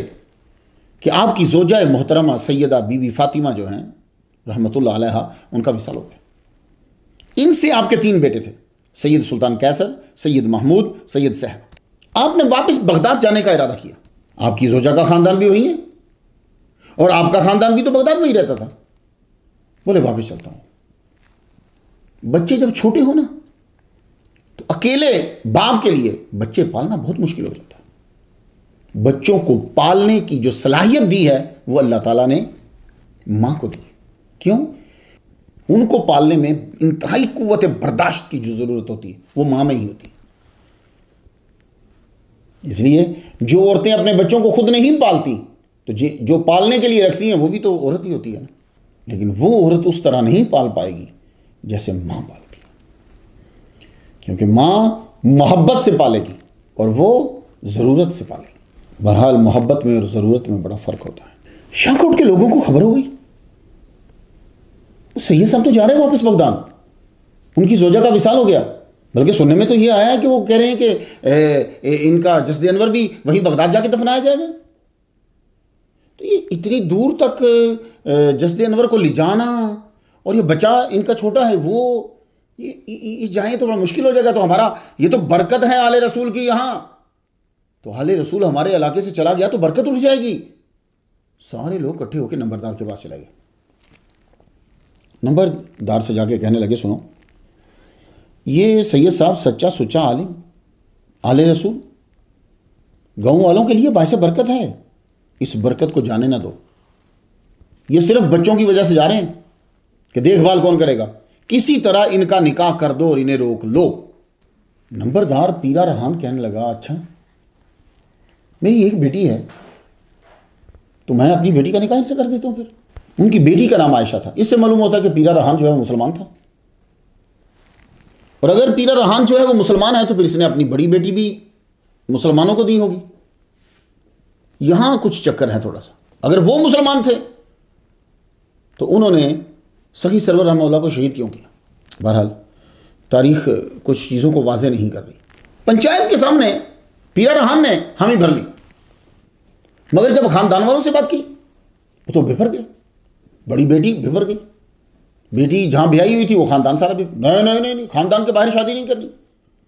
कि आपकी ज़ोजा मोहतरमा सैयदा बीबी फातिमा जो हैं रहमतुल्लाह अलैहा उनका विसाल हो गया। इनसे आपके 3 बेटे थे, सैयद सुल्तान कैसर, सैयद महमूद, सैयद सहब। आपने वापस बगदाद जाने का इरादा किया। आपकी ज़ोजा का ख़ानदान भी वही है और आपका ख़ानदान भी तो बगदाद में ही रहता था। बोले वापस चलता हूँ। बच्चे जब छोटे हो ना तो अकेले बाप के लिए बच्चे पालना बहुत मुश्किल हो जाता है। बच्चों को पालने की जो सलाहियत दी है वो अल्लाह ताला ने माँ को दी। क्यों? उनको पालने में इंतहाई कुव्वत बर्दाश्त की जो ज़रूरत होती है वो माँ में ही होती है। इसलिए जो औरतें अपने बच्चों को खुद नहीं पालती तो जो पालने के लिए रखती हैं वो भी तो औरत ही होती है ना। लेकिन वो औरत उस तरह नहीं पाल पाएगी जैसे माँ पालती है, क्योंकि माँ मोहब्बत से पालेगी और वो ज़रूरत से पालेगी। बहरहाल मोहब्बत में और ज़रूरत में बड़ा फ़र्क होता है। शाहकोट के लोगों को खबर हो गई सैयद साहब तो जा रहे हैं वापस बगदाद, उनकी ज़ोजा का विसाल हो गया। बल्कि सुनने में तो ये आया कि वो कह रहे हैं कि इनका जस्द अनवर भी वहीं बगदाद जाके दफनाया जाएगा। तो ये इतनी दूर तक जस्द अनवर को ले जाना और ये बच्चा इनका छोटा है वो ये जाएँ तो बड़ा मुश्किल हो जाएगा। तो हमारा ये तो बरकत है आले रसूल की यहाँ, तो आले रसूल हमारे इलाके से चला गया तो बरकत उठ जाएगी। सारे लोग इकट्ठे होकर नंबरदार के पास चले गए। नंबरदार से जाके कहने लगे सुनो, ये सैयद साहब सच्चा सुच्चा आलिम आले रसूल गाँव वालों के लिए बायसे बरकत है, इस बरकत को जाने ना दो। ये सिर्फ बच्चों की वजह से जा रहे हैं कि देखभाल कौन करेगा, किसी तरह इनका निकाह कर दो और इन्हें रोक लो। नंबरदार पीरा रहान कहने लगा अच्छा मेरी एक बेटी है तो मैं अपनी बेटी का निकाह इनसे कर देता हूँ। फिर उनकी बेटी का नाम आयशा था। इससे मालूम होता है कि पीरा रहान जो है वो मुसलमान था, और अगर पीरा रहान जो है वो मुसलमान है तो फिर इसने अपनी बड़ी बेटी भी मुसलमानों को दी होगी। यहां कुछ चक्कर है थोड़ा सा। अगर वो मुसलमान थे तो उन्होंने सही सरवर रहमतुल्लाह को शहीद क्यों किया? बहरहाल तारीख कुछ चीज़ों को वाज़ेह नहीं कर रही। पंचायत के सामने पीरा रहान ने हामी भर ली। मगर जब खानदान वालों से बात की वो तो बिफर गए, बड़ी बेटी बिफर गई। बेटी जहां ब्याही हुई थी वो खानदान सारा भी, नहीं नहीं नहीं नहीं, खानदान के बाहर शादी नहीं करनी।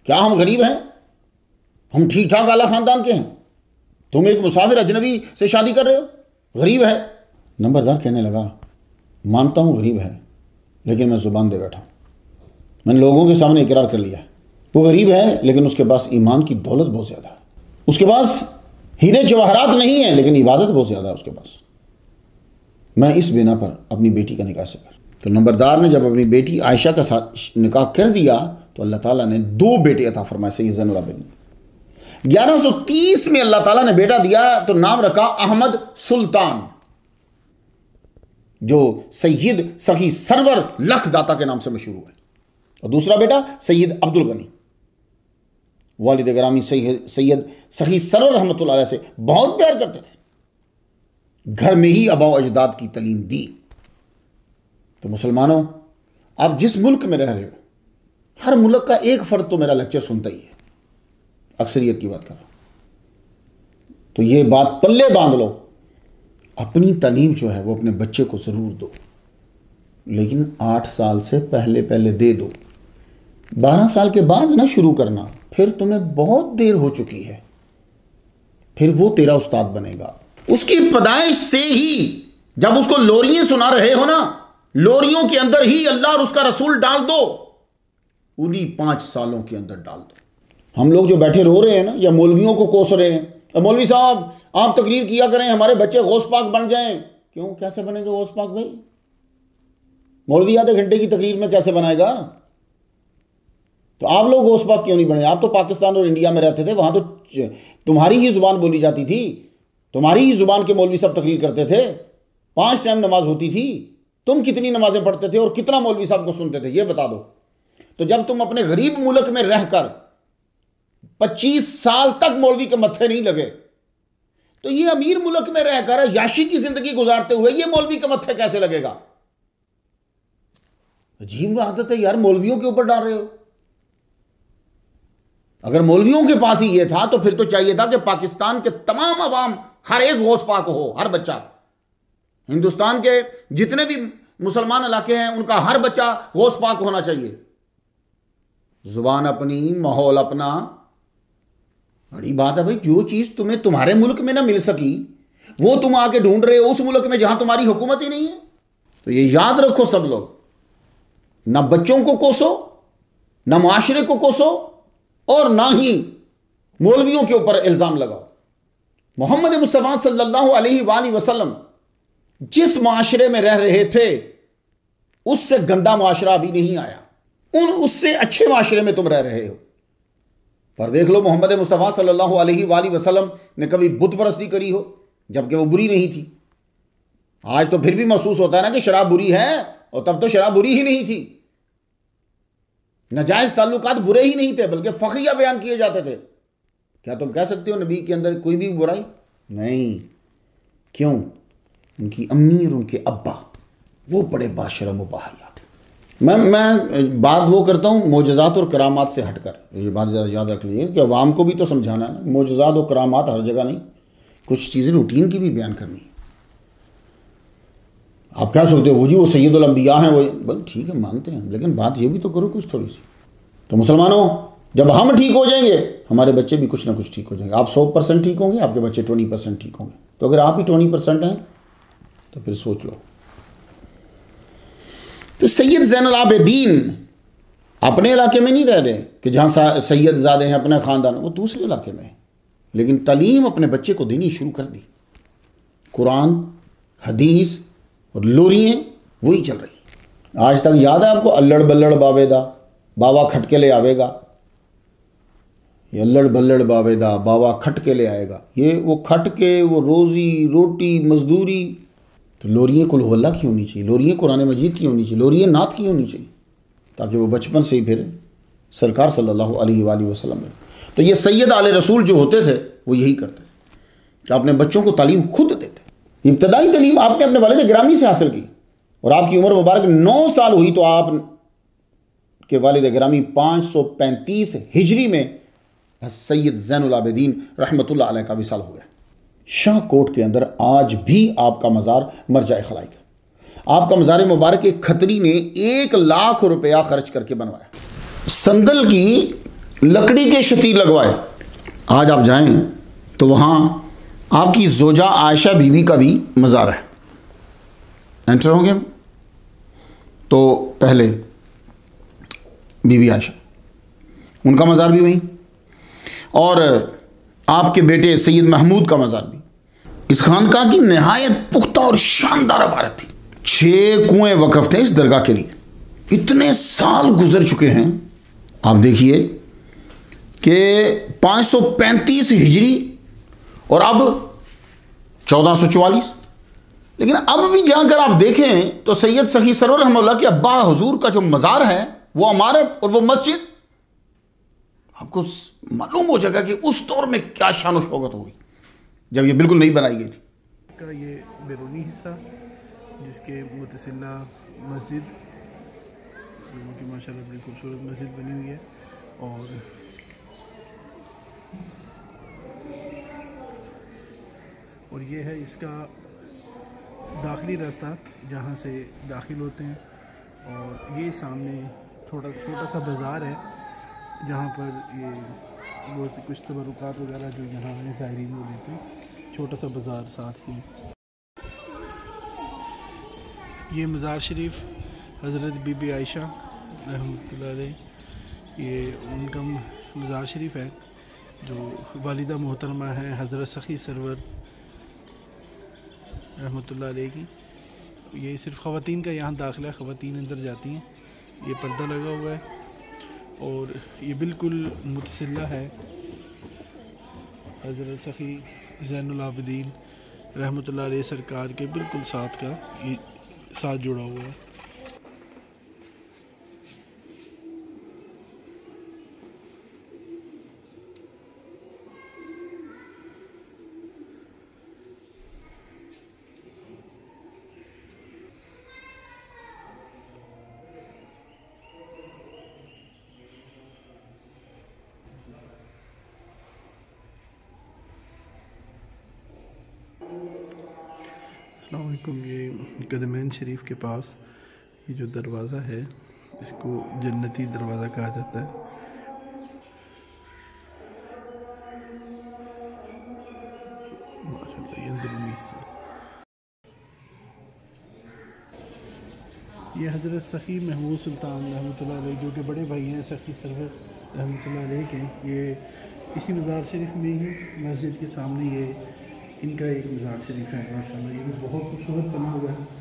क्या हम गरीब हैं? हम ठीक ठाक आला खानदान के हैं, तुम एक मुसाफिर अजनबी से शादी कर रहे हो, गरीब है। नंबरदार कहने लगा, मानता हूं गरीब है, लेकिन मैं जुबान दे बैठा, मैंने लोगों के सामने इकरार कर लिया, वो गरीब है लेकिन उसके पास ईमान की दौलत बहुत ज़्यादा है, उसके पास हीरे जवाहरात नहीं है लेकिन इबादत बहुत ज़्यादा है उसके पास, मैं इस बिना पर अपनी बेटी का निकाह से कर। तो नंबरदार ने जब अपनी बेटी आयशा का साथ निकाह कर दिया तो अल्लाह ताला ने 2 बेटे अता फरमाए सैयद ज़ैनुल आबिदीन। 1130 में अल्लाह ताला ने बेटा दिया तो नाम रखा अहमद सुल्तान, जो सैयद सखी सरवर लख दाता के नाम से मशहूर हुआ। और दूसरा बेटा सैयद अब्दुल गनी, वालिद गिरामी सैयद सखी सरवर रहमतुल्लाह अलैह से बहुत प्यार करते थे, घर में ही आबा अजदाद की तालीम दी। तो मुसलमानों, आप जिस मुल्क में रह रहे हो, हर मुल्क का एक फर्द तो मेरा लेक्चर सुनता ही है, अक्सरियत की बात कर रहा हूं। तो ये बात पल्ले बांध लो, अपनी तालीम जो है वो अपने बच्चे को ज़रूर दो, लेकिन 8 साल से पहले पहले दे दो। 12 साल के बाद ना शुरू करना, फिर तुम्हें बहुत देर हो चुकी है, फिर वो तेरा उस्ताद बनेगा। उसकी पैदाइश से ही जब उसको लोरियां सुना रहे हो ना, लोरियों के अंदर ही अल्लाह और उसका रसूल डाल दो, उन्हीं 5 सालों के अंदर डाल दो। हम लोग जो बैठे रो रहे हैं ना, या मौलवियों को कोस रहे हैं, मौलवी साहब आप तकरीर किया करें, हमारे बच्चे गौस पाक बन जाएं। क्यों, कैसे बनेंगे गौस पाक भाई? मौलवी आधे घंटे की तकरीर में कैसे बनाएगा? तो आप लोग गौस पाक क्यों नहीं बने? आप तो पाकिस्तान और इंडिया में रहते थे, वहां तो तुम्हारी ही जुबान बोली जाती थी, तुम्हारी ही जुबान के मौलवी सब तकरीर करते थे, 5 टाइम नमाज होती थी। तुम कितनी नमाजें पढ़ते थे और कितना मौलवी साहब को सुनते थे, ये बता दो। तो जब तुम अपने गरीब मुल्क में रहकर 25 साल तक मौलवी के मत्थे नहीं लगे, तो ये अमीर मुल्क में रहकर याशी की जिंदगी गुजारते हुए ये मौलवी के मत्थे कैसे लगेगा? अजीब आदत है यार, मौलवियों के ऊपर डाल रहे हो। अगर मौलवियों के पास ही ये था तो फिर तो चाहिए था कि पाकिस्तान के तमाम अवाम हर एक गौस पाक हो, हर बच्चा। हिंदुस्तान के जितने भी मुसलमान इलाके हैं उनका हर बच्चा गौस पाक होना चाहिए। जुबान अपनी, माहौल अपना, बड़ी बात है भाई। जो चीज तुम्हें तुम्हारे मुल्क में ना मिल सकी वो तुम आके ढूंढ रहे हो उस मुल्क में जहां तुम्हारी हुकूमत ही नहीं है। तो ये याद रखो सब लोग, ना बच्चों को कोसो, ना माशरे को कोसो, और ना ही मौलवियों के ऊपर इल्जाम लगाओ। मोहम्मद मुस्तफ़ा सल्लल्लाहु अलैहि वसल्लम जिस माशरे में रह रहे थे उससे गंदा माशरा अभी नहीं आया, उससे अच्छे माशरे में तुम रह रहे हो। पर देख लो, मोहम्मद मुस्तफ़ा सल्लल्लाहु अलैहि वसल्लम ने कभी बुत परस्ती करी हो जबकि वो बुरी नहीं थी। आज तो फिर भी महसूस होता है ना कि शराब बुरी है, और तब तो शराब बुरी ही नहीं थी। नाजायज ताल्लुकात बुरे ही नहीं थे, बल्कि फखरिया बयान किए जाते थे। क्या तुम कह सकते हो नबी के अंदर कोई भी बुराई नहीं? क्यों? उनकी अम्मी और उनके अब्बा वो बड़े बाशरम व बाहयात थे। मैं बात वो करता हूँ मोजज़ात और करामात से हटकर, ये बात ज़रा याद रख लीजिए कि अवाम को भी तो समझाना है ना। मोजज़ात और करामात हर जगह नहीं, कुछ चीज़ें रूटीन की भी बयान करनी है। आप क्या सोचते हो वो जी वो सैयदुल अंबिया हैं, वो ठीक है मानते हैं, लेकिन बात ये भी तो करो कुछ थोड़ी सी। तो मुसलमानों, जब हम ठीक हो जाएंगे हमारे बच्चे भी कुछ ना कुछ ठीक हो जाएंगे। आप 100% ठीक होंगे, आपके बच्चे 20% ठीक होंगे। तो अगर आप ही 20% हैं तो फिर सोच लो। तो सैयद ज़ैनुल आबिदीन अपने इलाके में नहीं रह रहे कि जहाँ सैयद ज़ादे हैं अपना ख़ानदान, वो दूसरे इलाके में है, लेकिन तालीम अपने बच्चे को देनी शुरू कर दी। कुरान, हदीस और लोरियाँ वही चल रही। आज तक याद है आपको अल्लड़ बल्लड़ बावेदा, बाबा खटके ले आवेगा। ये अल्लड़ बल्लड़ बावेदा, बाबा खटके ले आएगा। ये वो खटके, वो रोज़ी रोटी मजदूरी। तो लोरियाँ कुल हुवल्लाह की होनी चाहिए, लोरियाँ कुरान मजीद की होनी चाहिए, लोरियाँ नात की होनी चाहिए, ताकि वो बचपन से ही फिर सरकार सल्लल्लाहु अलैहि वसल्लम में। तो ये सैयद आले रसूल जो होते थे वो यही करते थे कि अपने बच्चों को तालीम खुद देते। इब्तदाई तालीम आपने अपने वालिद गिरामी से हासिल की, और आपकी उम्र मुबारक 9 साल हुई तो आप के वालिद गिरामी 535 हिजरी में सैयद ज़ैनुल आबिदीन रहमतुल्लाह अलैह का विसाल हो गया। शाहकोट के अंदर आज भी आपका मज़ार मरजा खलाइक है। आपका मज़ार मुबारक एक खतरी ने 1 लाख रुपया खर्च करके बनवाया, संदल की लकड़ी के शतीर लगवाए। आज आप जाएं तो वहाँ आपकी जोजा आयशा बीवी का भी मज़ार है। एंटर होंगे तो पहले बीबी आयशा, उनका मज़ार भी वहीं, और आपके बेटे सैयद महमूद का मज़ार भी। इस खानकाह की नहायत पुख्ता और शानदार इमारत थी। 6 कुएं वक़फ़ थे इस दरगाह के लिए। इतने साल गुजर चुके हैं, आप देखिए कि 535 हिजरी और अब 1444। लेकिन अब भी जाकर आप देखें तो सैयद सखी सरवर रहमतुल्लाह के अब्बा हुजूर का जो मज़ार है, वो इमारत और वो मस्जिद, आपको मालूम हो जाएगा कि उस दौर में क्या शान शौकत होगी जब ये बिल्कुल नहीं बनाई गई थी। का ये बैरूनी हिस्सा जिसके मुतसिला मस्जिद, जो कि माशाल्लाह बड़ी खूबसूरत मस्जिद बनी हुई है, और ये है इसका दाखिली रास्ता जहाँ से दाखिल होते हैं। और ये सामने छोटा सा बाज़ार है जहाँ पर ये बहुत कुछ तबरुकात वगैरह जो यहाँ आने ज़ायरीन को देते हैं। छोटा सा बाज़ार साथ में। ये मज़ार शरीफ हज़रत बीबी आयशा रहमतुल्लाह अलैह, ये उनका मज़ार शरीफ है जो वालिदा मोहतरमा है हज़रत सखी सरवर रहमतुल्लाह अलैह की। ये सिर्फ ख़वातीन का यहाँ दाखिला, ख़वातीन अंदर जाती हैं। ये पर्दा लगा हुआ है और ये बिल्कुल मुतसिला है हज़रत सखी ज़ैनुल आबिदीन रहमतुल्लाह अलैह सरकार के बिल्कुल साथ का ये साथ जुड़ा हुआ है। अस्सलाम वालेकुम। ये कदमैन शरीफ के पास ये जो दरवाज़ा है, इसको जन्नती दरवाज़ा कहा जाता है। माशाल्लाह ये अंदरूनी हिस्सा। ये हज़रत सखी महमूद सुल्तान रहमतुल्लाह अलैह, जो कि बड़े भाई हैं सखी सरवर रहमतुल्लाह अलैह के, ये इसी मज़ार शरीफ में ही मस्जिद के सामने ये इनका एक मज़ार शरीफ है। माशाल्लाह ये भी बहुत खूबसूरत बना हुआ है।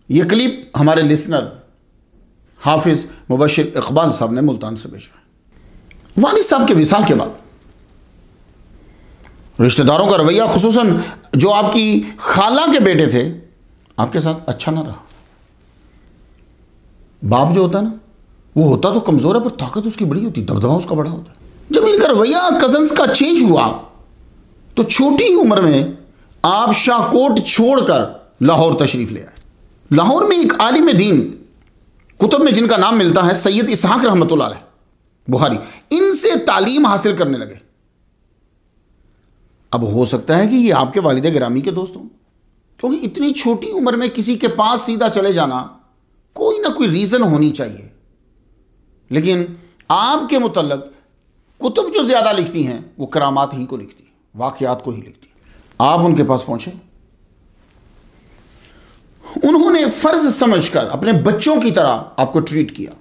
ये क्लिप हमारे लिसनर हाफिज़ मुबशिर इकबाल साहब ने मुल्तान से भेजा है। वालिद साहब के विसाल के बाद रिश्तेदारों का रवैया, खुसूसन जो आपकी खाला के बेटे थे, आपके साथ अच्छा ना रहा। बाप जो होता है ना, वो होता तो कमज़ोर है पर ताकत उसकी बड़ी होती, दबदबा उसका बड़ा होता है। जब इनका रवैया कज़न्स का चेंज हुआ तो छोटी उम्र में आप शाहकोट छोड़कर लाहौर तशरीफ़ ले आए। लाहौर में एक आलिम दीन, कुतुब में जिनका नाम मिलता है सैयद इसहाक रहमतुल्लाह अलैह बुखारी, इनसे तालीम हासिल करने लगे। अब हो सकता है कि ये आपके वालिद गिरामी के दोस्त हों, क्योंकि इतनी छोटी उम्र में किसी के पास सीधा चले जाना, कोई ना कोई रीज़न होनी चाहिए। लेकिन आपके मुतल्लक कुतुब जो ज़्यादा लिखती हैं वो करामात ही को लिखती हैं, वाक़यात को ही लिखती हैं। आप उनके पास पहुँचे, उन्होंने फ़र्ज समझकर अपने बच्चों की तरह आपको ट्रीट किया,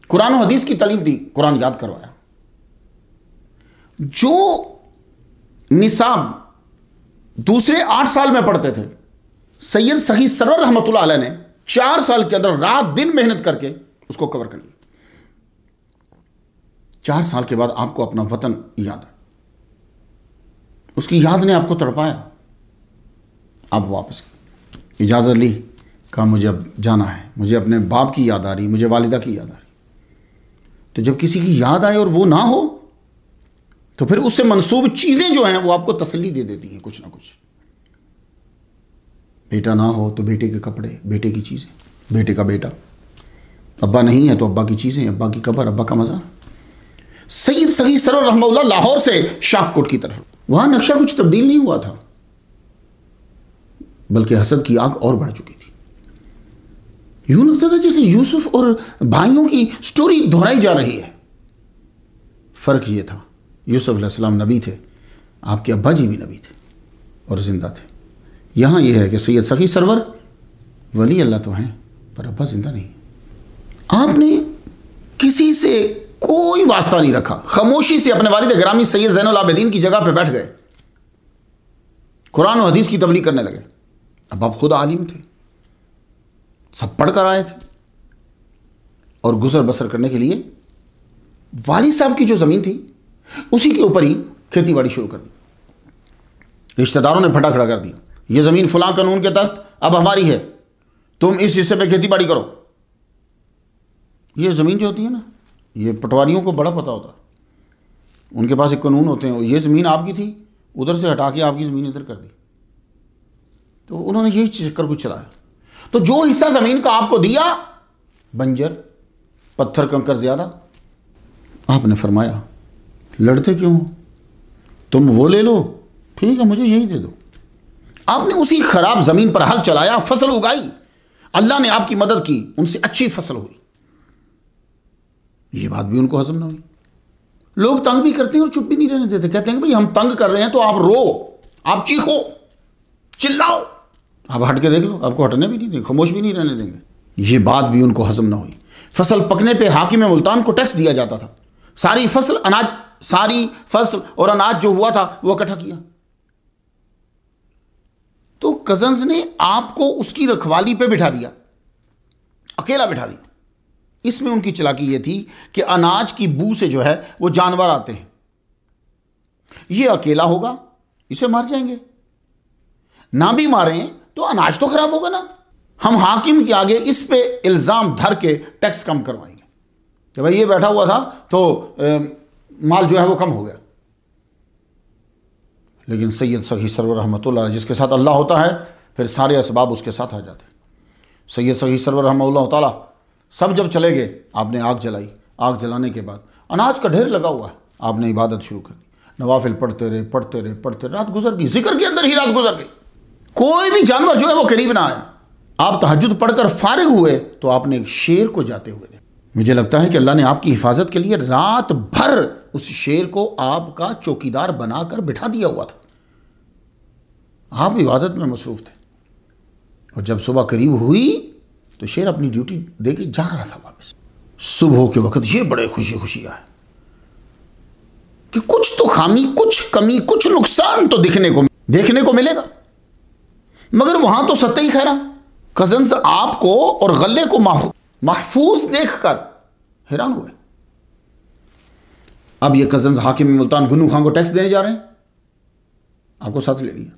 कुरान और हदीस की तालीम दी, कुरान याद करवाया। जो निसाब दूसरे 8 साल में पढ़ते थे, सैयद सही सरवर रहमतुल्लाह अलैह ने 4 साल के अंदर रात दिन मेहनत करके उसको कवर कर लिया। 4 साल के बाद आपको अपना वतन याद है, उसकी याद ने आपको तड़पाया, आप वापस इजाज़त ली, कहा मुझे अब जाना है, मुझे अपने बाप की याद आ रही, मुझे वालिदा की याद आ रही। तो जब किसी की याद आए और वो ना हो तो फिर उससे मंसूब चीज़ें जो हैं वो आपको तसल्ली दे देती हैं कुछ ना कुछ। बेटा ना हो तो बेटे के कपड़े, बेटे की चीज़ें, बेटे का बेटा, अब्बा नहीं है तो अब्बा की चीज़ें, अब्बा की कब्र, अब्बा का मज़ार। सैयद सही सरवर रहमतुल्लाह लाहौर से शाहकोट की तरफ, वहाँ नक्शा कुछ तब्दील नहीं हुआ था, बल्कि हसद की आग और बढ़ चुकी थी। यूं लगता था जैसे यूसुफ और भाइयों की स्टोरी दोहराई जा रही है। फ़र्क ये था, यूसुफ अलैहिस्सलाम नबी थे, आपके अब्बा जी भी नबी थे और ज़िंदा थे। यहाँ यह है कि सैयद सखी सरवर वली अल्लाह तो हैं पर अब्बा ज़िंदा नहीं। आपने किसी से कोई वास्ता नहीं रखा, खामोशी से अपने वालिद गिरामी सैयद ज़ैनुल आबिदीन की जगह पे बैठ गए, कुरान और हदीस की तबलीग करने लगे। अब आप खुद आलिम थे, सब पढ़ कर आए थे और गुजर बसर करने के लिए वालिद साहब की जो ज़मीन थी उसी के ऊपर ही खेती बाड़ी शुरू कर दी। रिश्तेदारों ने फटा खड़ा कर दिया, ये ज़मीन फलां कानून के तहत अब हमारी है, तुम इस हिस्से पे खेती बाड़ी करो। ये ज़मीन जो होती है ना, ये पटवारियों को बड़ा पता होता है, उनके पास एक कानून होते हैं, ये ज़मीन आपकी थी, उधर से हटा के आपकी ज़मीन इधर कर दी। तो उन्होंने यही चक्कर कुछ चलाया। तो जो हिस्सा ज़मीन का आपको दिया बंजर, पत्थर कंकर ज़्यादा, आपने फरमाया लड़ते क्यों, तुम वो ले लो, ठीक है मुझे यही दे दो। आपने उसी खराब ज़मीन पर हल चलाया, फसल उगाई, अल्लाह ने आपकी मदद की, उनसे अच्छी फसल हुई। ये बात भी उनको हजम ना हुई। लोग तंग भी करते हैं और चुप भी नहीं रहने देते, कहते हैं कि भाई हम तंग कर रहे हैं तो आप रो, आप चीखो, चिल्लाओ, आप हट के देख लो, आपको हटने भी नहीं देंगे, खामोश भी नहीं रहने देंगे। ये बात भी उनको हजम ना हुई। फसल पकने पे हाकिम मुल्तान को टैक्स दिया जाता था, सारी फसल और अनाज जो हुआ था वो इकट्ठा किया। तो कजन्स ने आपको उसकी रखवाली पे बिठा दिया, अकेला बिठा दिया। इसमें उनकी चालाकी ये थी कि अनाज की बू से जो है वो जानवर आते हैं, ये अकेला होगा, इसे मार जाएंगे, ना भी मारें तो अनाज तो खराब होगा ना। हम हाकिम के आगे इस पे इल्ज़ाम धर के टैक्स कम करवाएंगे कि भाई ये बैठा हुआ था तो माल जो है वो कम हो गया। लेकिन सैयद सखी सरवर रहमतुल्लाह, जिसके साथ अल्लाह होता है फिर सारे असबाब उसके साथ आ जाते हैं। सैयद सखी सरवर रहमतुल्लाह ताला सब जब चले गए, आपने आग जलाई, आग जलाने के बाद अनाज का ढेर लगा हुआ है, आपने इबादत शुरू कर दी, नवाफिल पढ़ते रहे, रात गुजर गई, जिक्र के अंदर ही रात गुजर गई, कोई भी जानवर जो है वो करीब ना आया। आप तहज्जुद पढ़कर फारिग हुए तो आपने एक शेर को जाते हुए देखा। मुझे लगता है कि अल्लाह ने आपकी हिफाजत के लिए रात भर उस शेर को आपका चौकीदार बनाकर बिठा दिया हुआ था। आप इबादत में मसरूफ थे और जब सुबह करीब हुई तो शेर अपनी ड्यूटी दे के जा रहा था वापस। सुबह के वक्त ये बड़े खुशी खुशी आए कि कुछ तो खामी, कुछ कमी, कुछ नुकसान तो देखने को मिलेगा, मगर वहां तो सत्ता ही खैरा। कजन्स आपको और गले को महफूज देखकर हैरान हुए। अब ये कजन्स हाकिम मुल्तान गुन्नू खान को टैक्स देने जा रहे हैं, आपको साथ ले लिया।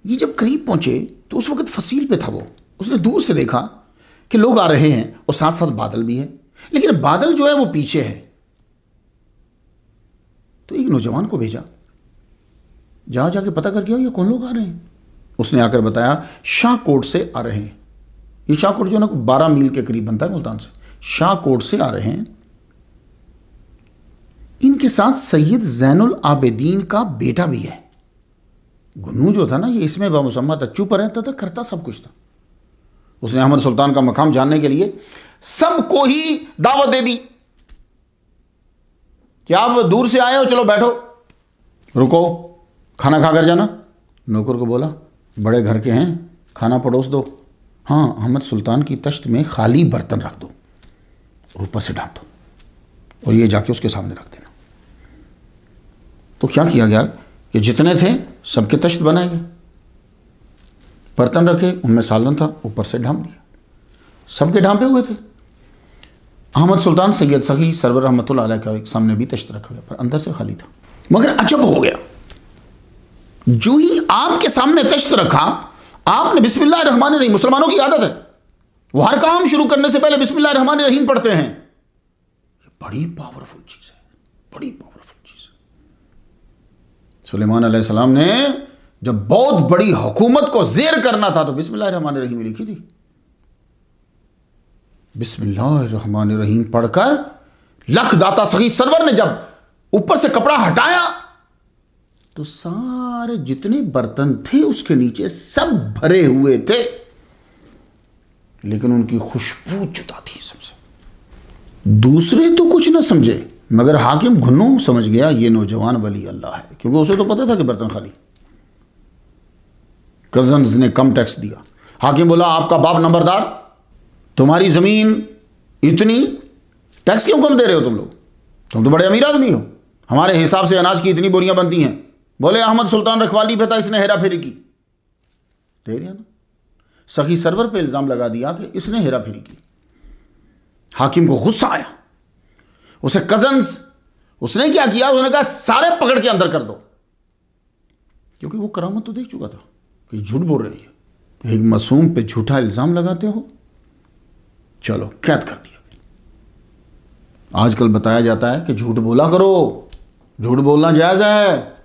ये जब करीब पहुंचे तो उस वक्त फसील पे था वो, उसने दूर से देखा कि लोग आ रहे हैं और साथ साथ बादल भी है, लेकिन बादल जो है वो पीछे है। तो एक नौजवान को भेजा, जहां जाके पता करके आओ ये कौन लोग आ रहे हैं। उसने आकर बताया शाहकोट से आ रहे हैं। ये शाहकोट जो है ना 12 मील के करीब बनता है मुल्तान से, शाहकोट से आ रहे हैं। इनके साथ सैयद ज़ैनुल आबिदीन का बेटा भी है। गुन्नू जो था ना, ये इसमें बामुसम्मा था, चुप रहता था, करता सब कुछ था। उसने अहमद सुल्तान का मकाम जानने के लिए सबको ही दावत दे दी कि आप दूर से आए हो, चलो बैठो, रुको, खाना खाकर जाना। नौकर को बोला बड़े घर के हैं, खाना परोस दो। हाँ, अहमद सुल्तान की तश्त में खाली बर्तन रख दो और ऊपर से ढाँप दो और ये जाके उसके सामने रख देना। तो क्या किया गया कि जितने थे सबके तश्त बनाए गए, बर्तन रखे, उनमें सालन था, ऊपर से ढाँप दिया, सबके ढांपे हुए थे। अहमद सुल्तान सैयद सखी सरवर रहमतुल्लाह अलैह का एक सामने भी तश्त रखा गया, पर अंदर से खाली था। मगर अजब हो गया, जो ही आपके सामने तश्त रखा, आपने बिस्मिल्लाह रहमान रहीम, मुसलमानों की आदत है वो हर काम शुरू करने से पहले बिस्मिल्लाह रहमान रहीम पढ़ते हैं। ये बड़ी पावरफुल चीज है, बड़ी पावरफुल चीज है। सुलेमान अलैहिस्सलाम ने जब बहुत बड़ी हुकूमत को ज़ेर करना था तो बिस्मिल्लाह रहमान रहीम लिखी थी। बिस्मिल्लाह रहमान रहीम पढ़कर लख दाता सही सरवर ने जब ऊपर से कपड़ा हटाया तो सारे जितने बर्तन थे उसके नीचे सब भरे हुए थे, लेकिन उनकी खुशबू जुदा थी सबसे। दूसरे तो कुछ ना समझे, मगर हाकिम घुन्नू समझ गया ये नौजवान वली अल्लाह है, क्योंकि उसे तो पता था कि बर्तन खाली। कजन्स ने कम टैक्स दिया। हाकिम बोला आपका बाप नंबरदार, तुम्हारी जमीन इतनी, टैक्स क्यों कम दे रहे हो तुम लोग, तुम तो बड़े अमीर आदमी हो, हमारे हिसाब से अनाज की इतनी बोरियां बनती हैं। बोले अहमद सुल्तान रखवाली पे था, इसने हेरा फेरी की। दे दिया ना, सखी सरवर पे इल्जाम लगा दिया कि इसने हेरा फेरी की। हाकिम को गुस्सा आया, उसे कजन्स, उसने क्या किया, उसने कहा सारे पकड़ के अंदर कर दो, क्योंकि वो करामत तो देख चुका था कि झूठ बोल रही है, एक मासूम पे झूठा इल्जाम लगाते हो, चलो कैद कर दिया। आजकल बताया जाता है कि झूठ बोला करो, झूठ बोलना जायज़ है,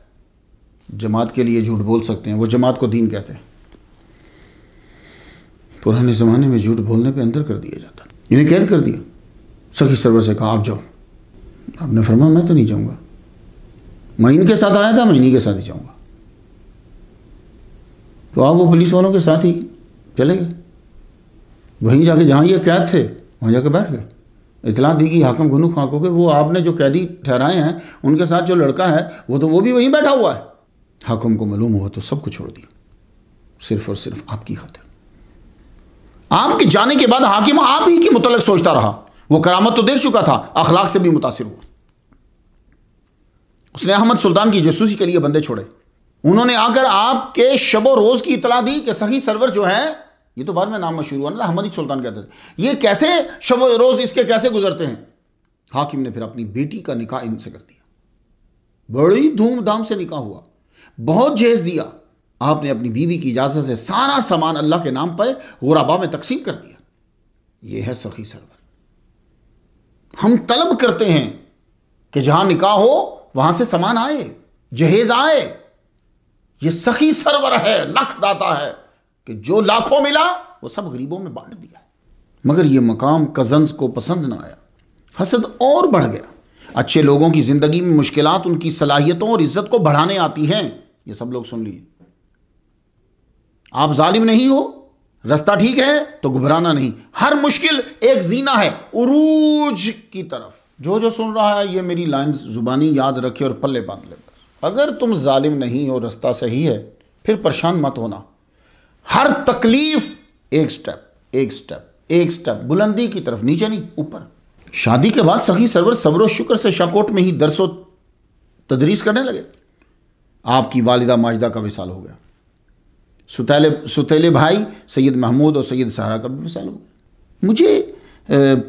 जमात के लिए झूठ बोल सकते हैं, वो जमात को दीन कहते हैं। पुराने ज़माने में झूठ बोलने पे अंदर कर दिया जाता, इन्हें कैद कर दिया। सखी सरवर से कहा आप जाओ, आपने फरमाया मैं तो नहीं जाऊँगा, मैं इनके साथ आया था, मैं इन्हीं के साथ ही जाऊँगा। तो आप वो पुलिस वालों के साथ ही चले गए, वहीं जाके जहाँ ये कैद थे वहाँ जाके बैठ गए। इतला दी कि हाकिम घुन्नू खां को कि वो आपने जो कैदी ठहराए हैं उनके साथ जो लड़का है वो भी वहीं बैठा हुआ है। हाकिम को मालूम हुआ तो सब कुछ छोड़ दिया, सिर्फ और सिर्फ आपकी खातिर। आपके जाने के बाद हाकिम आप ही के मुतल्लिक सोचता रहा, वो करामत तो देख चुका था, अखलाक से भी मुतासिर हुआ। उसने अहमद सुल्तान की जासूसी के लिए बंदे छोड़े, उन्होंने आकर आपके शबो रोज की इतला दी कि सही सरवर जो है, ये तो बाद में नाम मशहूर हुआ ना, अहमद सुल्तान कहते थे, ये कैसे शबो रोज इसके कैसे गुजरते हैं। हाकिम ने फिर अपनी बेटी का निकाह इनसे कर दिया, बड़ी धूमधाम से निकाह हुआ, बहुत जहेज दिया। आपने अपनी बीवी की इजाजत से सारा सामान अल्लाह के नाम पर गुराबा में तकसीम कर दिया। यह है सखी सरवर। हम तलब करते हैं कि जहां निकाह हो वहां से सामान आए, जहेज आए। यह सखी सरवर है, लख दाता है कि जो लाखों मिला वो सब गरीबों में बांट दिया। मगर यह मकाम कजन्स को पसंद ना आया, हसद और बढ़ गया। अच्छे लोगों की जिंदगी में मुश्किलात उनकी सलाहियतों और इज्जत को बढ़ाने आती हैं, ये सब लोग सुन लिए। आप जालिम नहीं हो, रास्ता ठीक है तो घबराना नहीं, हर मुश्किल एक जीना है उरूज की तरफ। जो जो सुन रहा है ये मेरी लाइंस जुबानी याद रखे और पल्ले बांध ले। अगर तुम जालिम नहीं हो, रास्ता सही है, फिर परेशान मत होना। हर तकलीफ एक स्टेप एक स्टेप एक स्टेप बुलंदी की तरफ, नीचे नहीं ऊपर। शादी के बाद सखी सरवर सब्र शुक्र से शाकोट में ही दरसो तदरीस करने लगे। आपकी वालिदा माजिदा का विसाल हो गया, सुतैले भाई सैयद महमूद और सैयद सहरा का भी विसाल हो गया। मुझे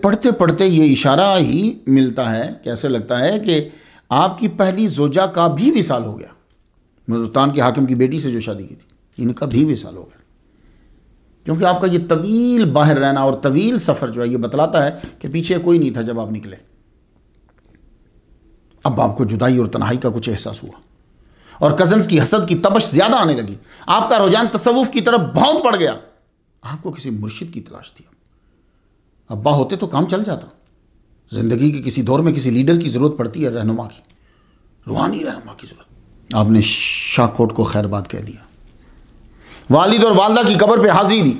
पढ़ते पढ़ते ये इशारा ही मिलता है, कैसे लगता है कि आपकी पहली जोजा का भी विसाल हो गया। मुल्तान के हाकिम की बेटी से जो शादी की थी, इनका भी विसाल हो गया। क्योंकि आपका ये तवील बाहर रहना और तवील सफ़र जो है ये बतलाता है कि पीछे कोई नहीं था जब आप निकले। अब आपको जुदाई और तन्हाई का कुछ एहसास हुआ और कज़न्स की हसद की तबश ज़्यादा आने लगी। आपका रुझान तसव्वुफ की तरफ बहुत बढ़ गया। आपको किसी मुर्शिद की तलाश थी। अब्बा होते तो काम चल जाता। ज़िंदगी के किसी दौर में किसी लीडर की ज़रूरत पड़ती है, रहनुमा की, रूहानी रहनुमा की ज़रूरत। आपने शाहकोट को खैरबाद कह दिया, वालिद और वालदा की कब्र पे हाजिरी दी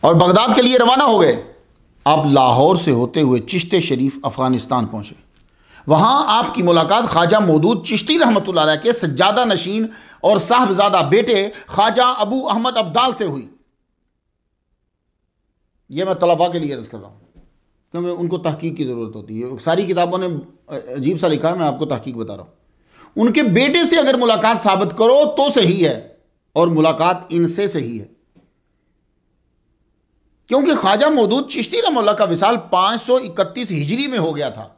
और बगदाद के लिए रवाना हो गए। आप लाहौर से होते हुए चिश्ते शरीफ अफ़गानिस्तान पहुँचे। वहाँ आपकी मुलाकात ख्वाजा मौदूद चिश्ती रहमतुल्लाह अलैह के सज्जादा नशीन और साहबजादा बेटे ख्वाजा अबू अहमद अब्दाल से हुई। ये मैं तलबा के लिए अर्ज़ कर रहा हूँ क्योंकि उनको तहकीक की ज़रूरत होती है। सारी किताबों ने अजीब सा लिखा है, मैं आपको तहकीक बता रहा हूँ। उनके बेटे से अगर मुलाकात साबित करो तो सही है और मुलाकात इनसे सही है, क्योंकि ख्वाजा मौदूद चिश्ती रहमतुल्लाह का विसाल 531 हिजरी में हो गया था।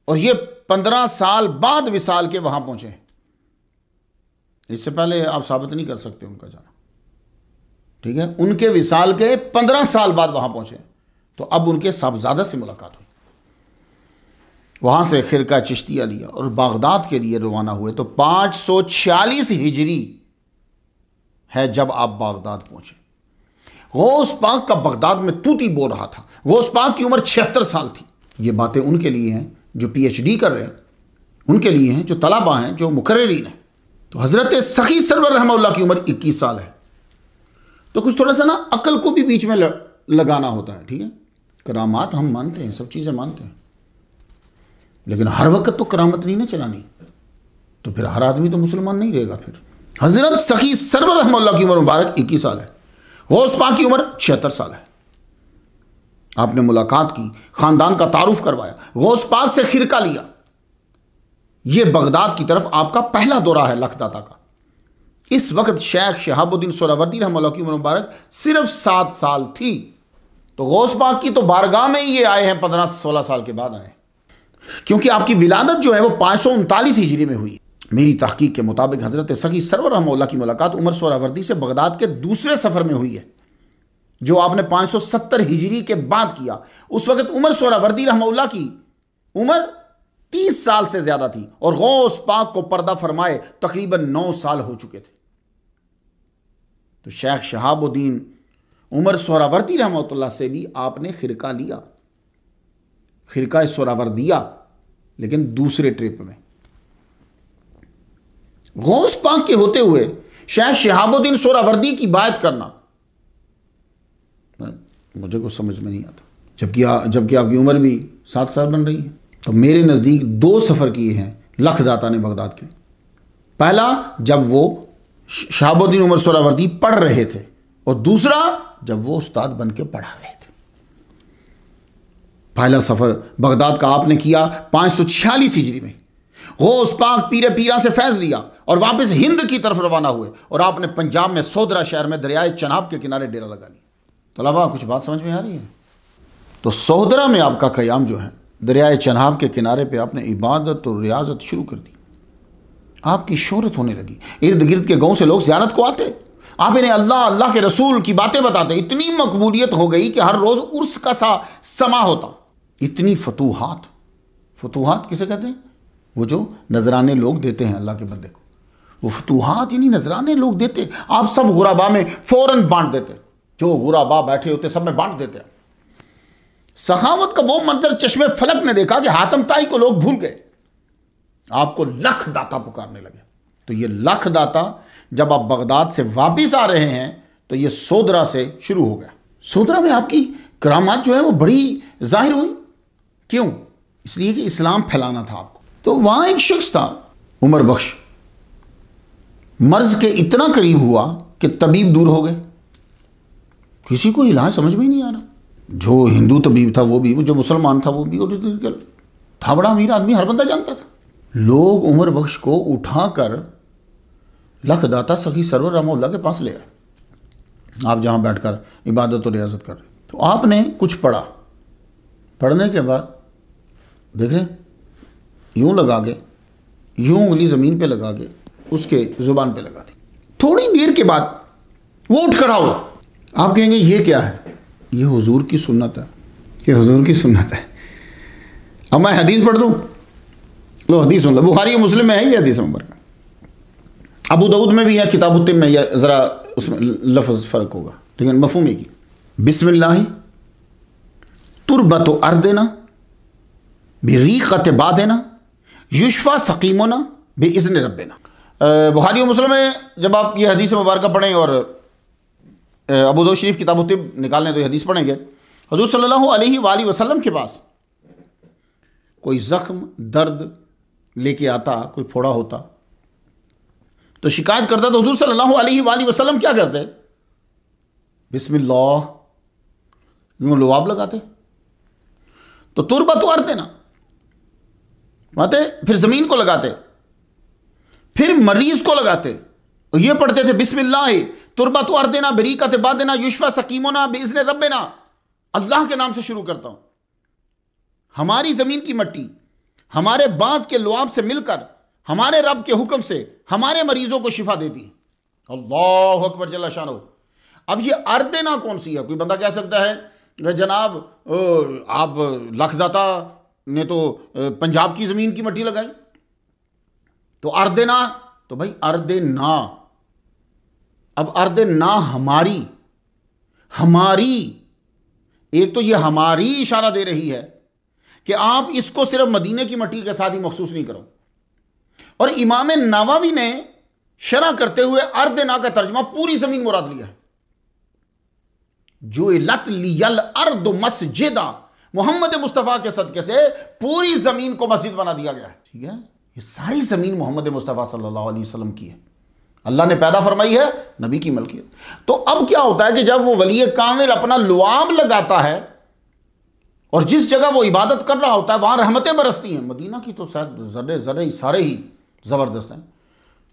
और ये 15 साल बाद विसाल के वहां पहुंचे। इससे पहले आप साबित नहीं कर सकते उनका जाना, ठीक है। उनके विसाल के 15 साल बाद वहां पहुंचे, तो अब उनके साहबजादा से मुलाकात हुई। वहां से खिरका चिश्तिया लिया और बागदाद के लिए रवाना हुए। तो 546 हिजरी है जब आप बागदाद पहुंचे। गौस पाक का बगदाद में तूती बोल रहा था। गौस पाक की उम्र 76 साल थी। ये बातें उनके लिए हैं जो PhD कर रहे हैं, उनके लिए हैं जो तलबा हैं, जो मुकर्रिरीन हैं। तो हज़रत सखी सरवर रहमतुल्लाह की उम्र 21 साल है। तो कुछ थोड़ा सा ना अकल को भी बीच में लगाना होता है, ठीक है। करामात हम मानते हैं, सब चीज़ें मानते हैं, लेकिन हर वक्त तो करामत नहीं ना चलानी, तो फिर हर आदमी तो मुसलमान नहीं रहेगा। फिर हज़रत सखी सरवर रहमतुल्लाह की उम्र मुबारक 21 साल है। गौस पाक की उम्र 76 साल है। आपने मुलाकात की, ख़ानदान का तारुफ करवाया, गौस पाक से खिरका लिया। यह बगदाद की तरफ आपका पहला दौरा है लखदाता का। इस वक्त शेख शहाबुद्दीन सोहरावर्दी रहमतुल्लाह की उम्र मुबारक सिर्फ 7 साल थी। तो गौस पाक की तो बारगाह में ही ये आए हैं, 15-16 साल के बाद आए, क्योंकि आपकी विलादत जो है वो 539 हिजरी में हुई। मेरी तहकीक के मुताबिक हज़रत सखी सरवर रहमतुल्लाह की मुलाकात उमर सोहरावर्दी से बगदाद के दूसरे सफ़र में हुई है, जो आपने 570 हिजरी के बाद किया। उस वक्त उमर सोहरावर्दी रहमतुल्लाह की उम्र 30 साल से ज़्यादा थी और गौस पाक को पर्दा फरमाए तकरीबन 9 साल हो चुके थे। तो शेख शहाबुद्दीन उमर सोहरावर्दी रहमतुल्लाह से भी आपने खिरका लिया, खिरका सोहरावर्दिया, लेकिन दूसरे ट्रिप में। गौस पाक के होते हुए शेख शहाबुद्दीन सोहरावर्दी की बात करना मुझे कुछ समझ में नहीं आता, जबकि आपकी उम्र भी 7 साल बन रही है। तो मेरे नज़दीक 2 सफ़र किए हैं लखदाता ने बगदाद के। पहला जब वो शहाबुद्दीन उमर सोहरावर्दी पढ़ रहे थे, और दूसरा जब वो उस्ताद बन के पढ़ा रहे थे। पहला सफ़र बगदाद का आपने किया 546 हिजरी में। गौस पाक पीरे पीरा से फैज़ लिया और वापस हिंद की तरफ रवाना हुए, और आपने पंजाब में सोदरा शहर में दरियाए चनाब के किनारे डेरा लगा लिया। तलबा कुछ बात समझ में आ रही है? तो सोदरा में आपका क़याम जो है, दरियाए चनाब के किनारे पे आपने इबादत और रियाजत शुरू कर दी। आपकी शोहरत होने लगी, इर्द गिर्द के गाँव से लोग ज़ियारत को आते, आप इन्हें अल्लाह अल्लाह के रसूल की बातें बताते। इतनी मकबूलियत हो गई कि हर रोज़ उर्स का समा होता। इतनी फतूहात किसे कहते हैं? वो जो नजराने लोग देते हैं अल्लाह के बंदे को, वो फतूहात यानी नजराने लोग देते। आप सब गुराबा में फ़ौरन बांट देते, जो गुराबा बैठे होते सब में बांट देते। सखावत का वो मंजर चश्मे फलक ने देखा कि हातम ताई को लोग भूल गए, आपको लख दाता पुकारने लगे। तो ये लख दाता जब आप बगदाद से वापिस आ रहे हैं तो ये सोदरा से शुरू हो गया। सोदरा में आपकी करामात जो है वो बड़ी जाहिर हुई। क्यों? इसलिए कि इस्लाम फैलाना था आपको। तो वहां एक शख्स था उमर बख्श, मर्ज के इतना करीब हुआ कि तबीब दूर हो गए, किसी को इलाज समझ में ही नहीं आ रहा। जो हिंदू तबीब था वो भी, जो मुसलमान था वो भी, और था बड़ा अमीर आदमी, हर बंदा जानता था। लोग उमर बख्श को उठाकर लखदाता सखी सरवर रहमतुल्लाह के पास ले आए, आप जहाँ बैठकर इबादत और रियाजत कर रहे। तो आपने कुछ पढ़ा, पढ़ने के बाद देख रहे यूँ लगा के, यूँ उंगली ज़मीन पे लगा के उसके ज़ुबान पे लगा दी। थोड़ी देर के बाद वो उठ कर आओ। आप कहेंगे ये क्या है? ये हुजूर की सुन्नत है, ये हुजूर की सुन्नत है। अब मैं हदीस पढ़ दूँ? लो हदीस सुन लो, बुखारी और मुस्लिम में है ये हदीस नंबर का, अबू दाऊद में भी है, किताब तिब में, या ज़रा उसमें लफ्ज़ फ़र्क होगा, लेकिन मफ़हूम ही की। बिस्मिल्लाह तुरबत अर्देना बिरीक़त बादेना युशफ़ा सकीमोना बेइज़्न रब्बिना। बुखारी और मुस्लिम में जब आप ये हदीस मुबारक पढ़ें और अबू दाऊद शरीफ किताब तिब निकालें तो ये हदीस पढ़ेंगे, हुज़ूर सल्लल्लाहु अलैहि वसल्लम के पास कोई ज़ख्म दर्द लेके आता, कोई फोड़ा होता तो शिकायत करता, तो हुज़ूर सल्लल्लाहु अलैहि वसल्लम क्या करते? बिस्मिल्लाह यूँ लुआब लगाते, तो तुरबा तो अर्ते ना माते, फिर ज़मीन को लगाते, फिर मरीज़ को लगाते, और ये पढ़ते थे बिस्मिल्लाह तुरबा तो अर्देना बरीक़त बादेना युशफ़ा सकीमोना बेइज़्न रब्बिना। अल्लाह के नाम से शुरू करता हूँ। हमारी ज़मीन की मट्टी हमारे बाँस के लुआब से मिलकर हमारे रब के हुक्म से हमारे मरीजों को शिफा देती है। अल्लाह अकबर जल्ला शानो। अब ये अर्देना कौन सी है? कोई बंदा कह सकता है जनाब आप लखदाता ने तो पंजाब की ज़मीन की मट्टी लगाई, तो अर्देना, तो भाई अर्देना, अब अर्देना हमारी, एक तो ये हमारी इशारा दे रही है कि आप इसको सिर्फ मदीने की मट्टी के साथ ही मखसूस नहीं करो। और इमाम नवावी ने शरह करते हुए अर्देना का तर्जमा पूरी ज़मीन मुराद लिया है। जो लत लियल अर्द मस्जिदा, मोहम्मद मुस्तफ़ा के सदके से पूरी ज़मीन को मस्जिद बना दिया गया है। ठीक है, ये सारी ज़मीन मोहम्मद मुस्तफ़ा सल्लल्लाहु अलैहि वसल्लम की है, अल्लाह ने पैदा फरमाई है, नबी की मलकियत। तो अब क्या होता है कि जब वो वली कामिल अपना लुआब लगाता है और जिस जगह वो इबादत कर रहा होता है वहां रहमतें बरसती हैं। मदीना की तो शायद ज़र्रे ज़र्रे सारे ही ज़बरदस्त हैं।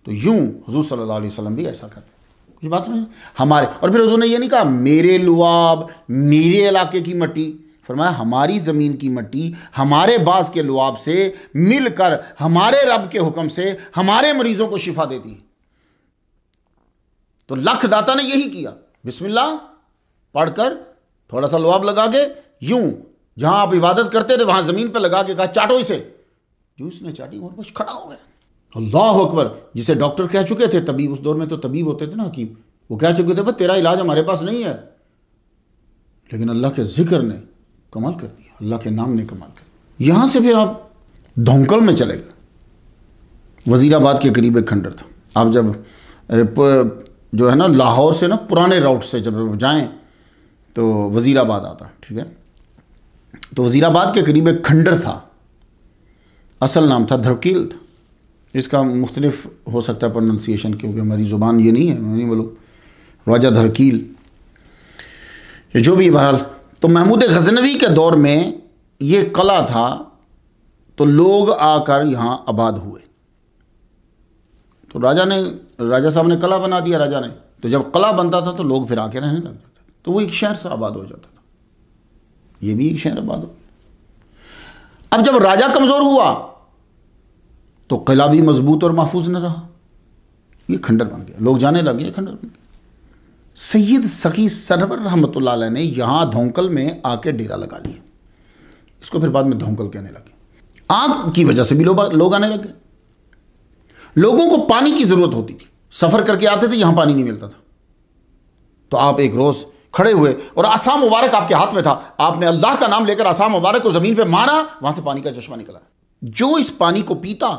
तो यूं हुजूर सल्लल्लाहु अलैहि वसल्लम भी ऐसा करते हैं। कुछ बात समझ हमारे, और फिर हुजूर ने ये नहीं कहा मेरे लुआब, मेरे इलाके की मट्टी, फरमाया हमारी ज़मीन की मट्टी हमारे बास के लुआब से मिलकर हमारे रब के हुक्म से हमारे मरीजों को शिफा देती है। तो लखदाता ने यही किया, बिस्मिल्लाह पढ़कर थोड़ा सा लुआब लगा के यूं जहां आप इबादत करते थे वहां ज़मीन पर लगा के कहा चाटो इसे। जो इसने चाटी और कुछ खड़ा हो गया। अल्लाह अकबर। जिसे डॉक्टर कह चुके थे, तबीब, उस दौर में तो तबीब होते थे ना, हकीम, वो कह चुके थे भाई तेरा इलाज हमारे पास नहीं है, लेकिन अल्लाह के जिक्र ने कमाल कर दिया, अल्लाह के नाम ने कमाल कर दिया। यहां से फिर आप धौंकल में चले गए। वजीराबाद के करीब एक खंडर था। आप जब जो है ना लाहौर से ना पुराने राउट से जब जाएं तो वजीराबाद आता, ठीक है। तो वजीराबाद के करीब एक खंडर था, असल नाम था धरकील था। इसका मुख्तलिफ हो सकता है प्रोनाउंसिएशन, क्योंकि हमारी ज़ुबान ये नहीं है, मैं नहीं बोलूँ राजा धरकील, ये जो भी बहरहाल। तो महमूद गजनवी के दौर में ये कला था, तो लोग आकर यहाँ आबाद हुए। तो राजा साहब ने कला बना दिया राजा ने। तो जब कला बनता था तो लोग फिर आके रहने लग जाते थे, तो वो एक शहर से आबाद हो जाता था। ये भी एक शहर आबाद हो। अब जब राजा कमज़ोर हुआ तो किला भी मजबूत और महफूज न रहा, ये खंडर बन गया, लोग जाने लगे, ये खंडर बन गया। सैयद सखी सरवर रहमतुल्लाह अलैह ने यहाँ धौंकल में आके डेरा लगा लिया। इसको फिर बाद में धौंकल कहने लगे। आग की वजह से भी लोग आने लगे। लोगों को पानी की ज़रूरत होती थी, सफ़र करके आते थे, यहाँ पानी नहीं मिलता था। तो आप एक रोज़ खड़े हुए और आसा मुबारक आपके हाथ में था, आपने अल्लाह का नाम लेकर आसा मुबारक को ज़मीन पे मारा, वहाँ से पानी का चश्मा निकला। जो इस पानी को पीता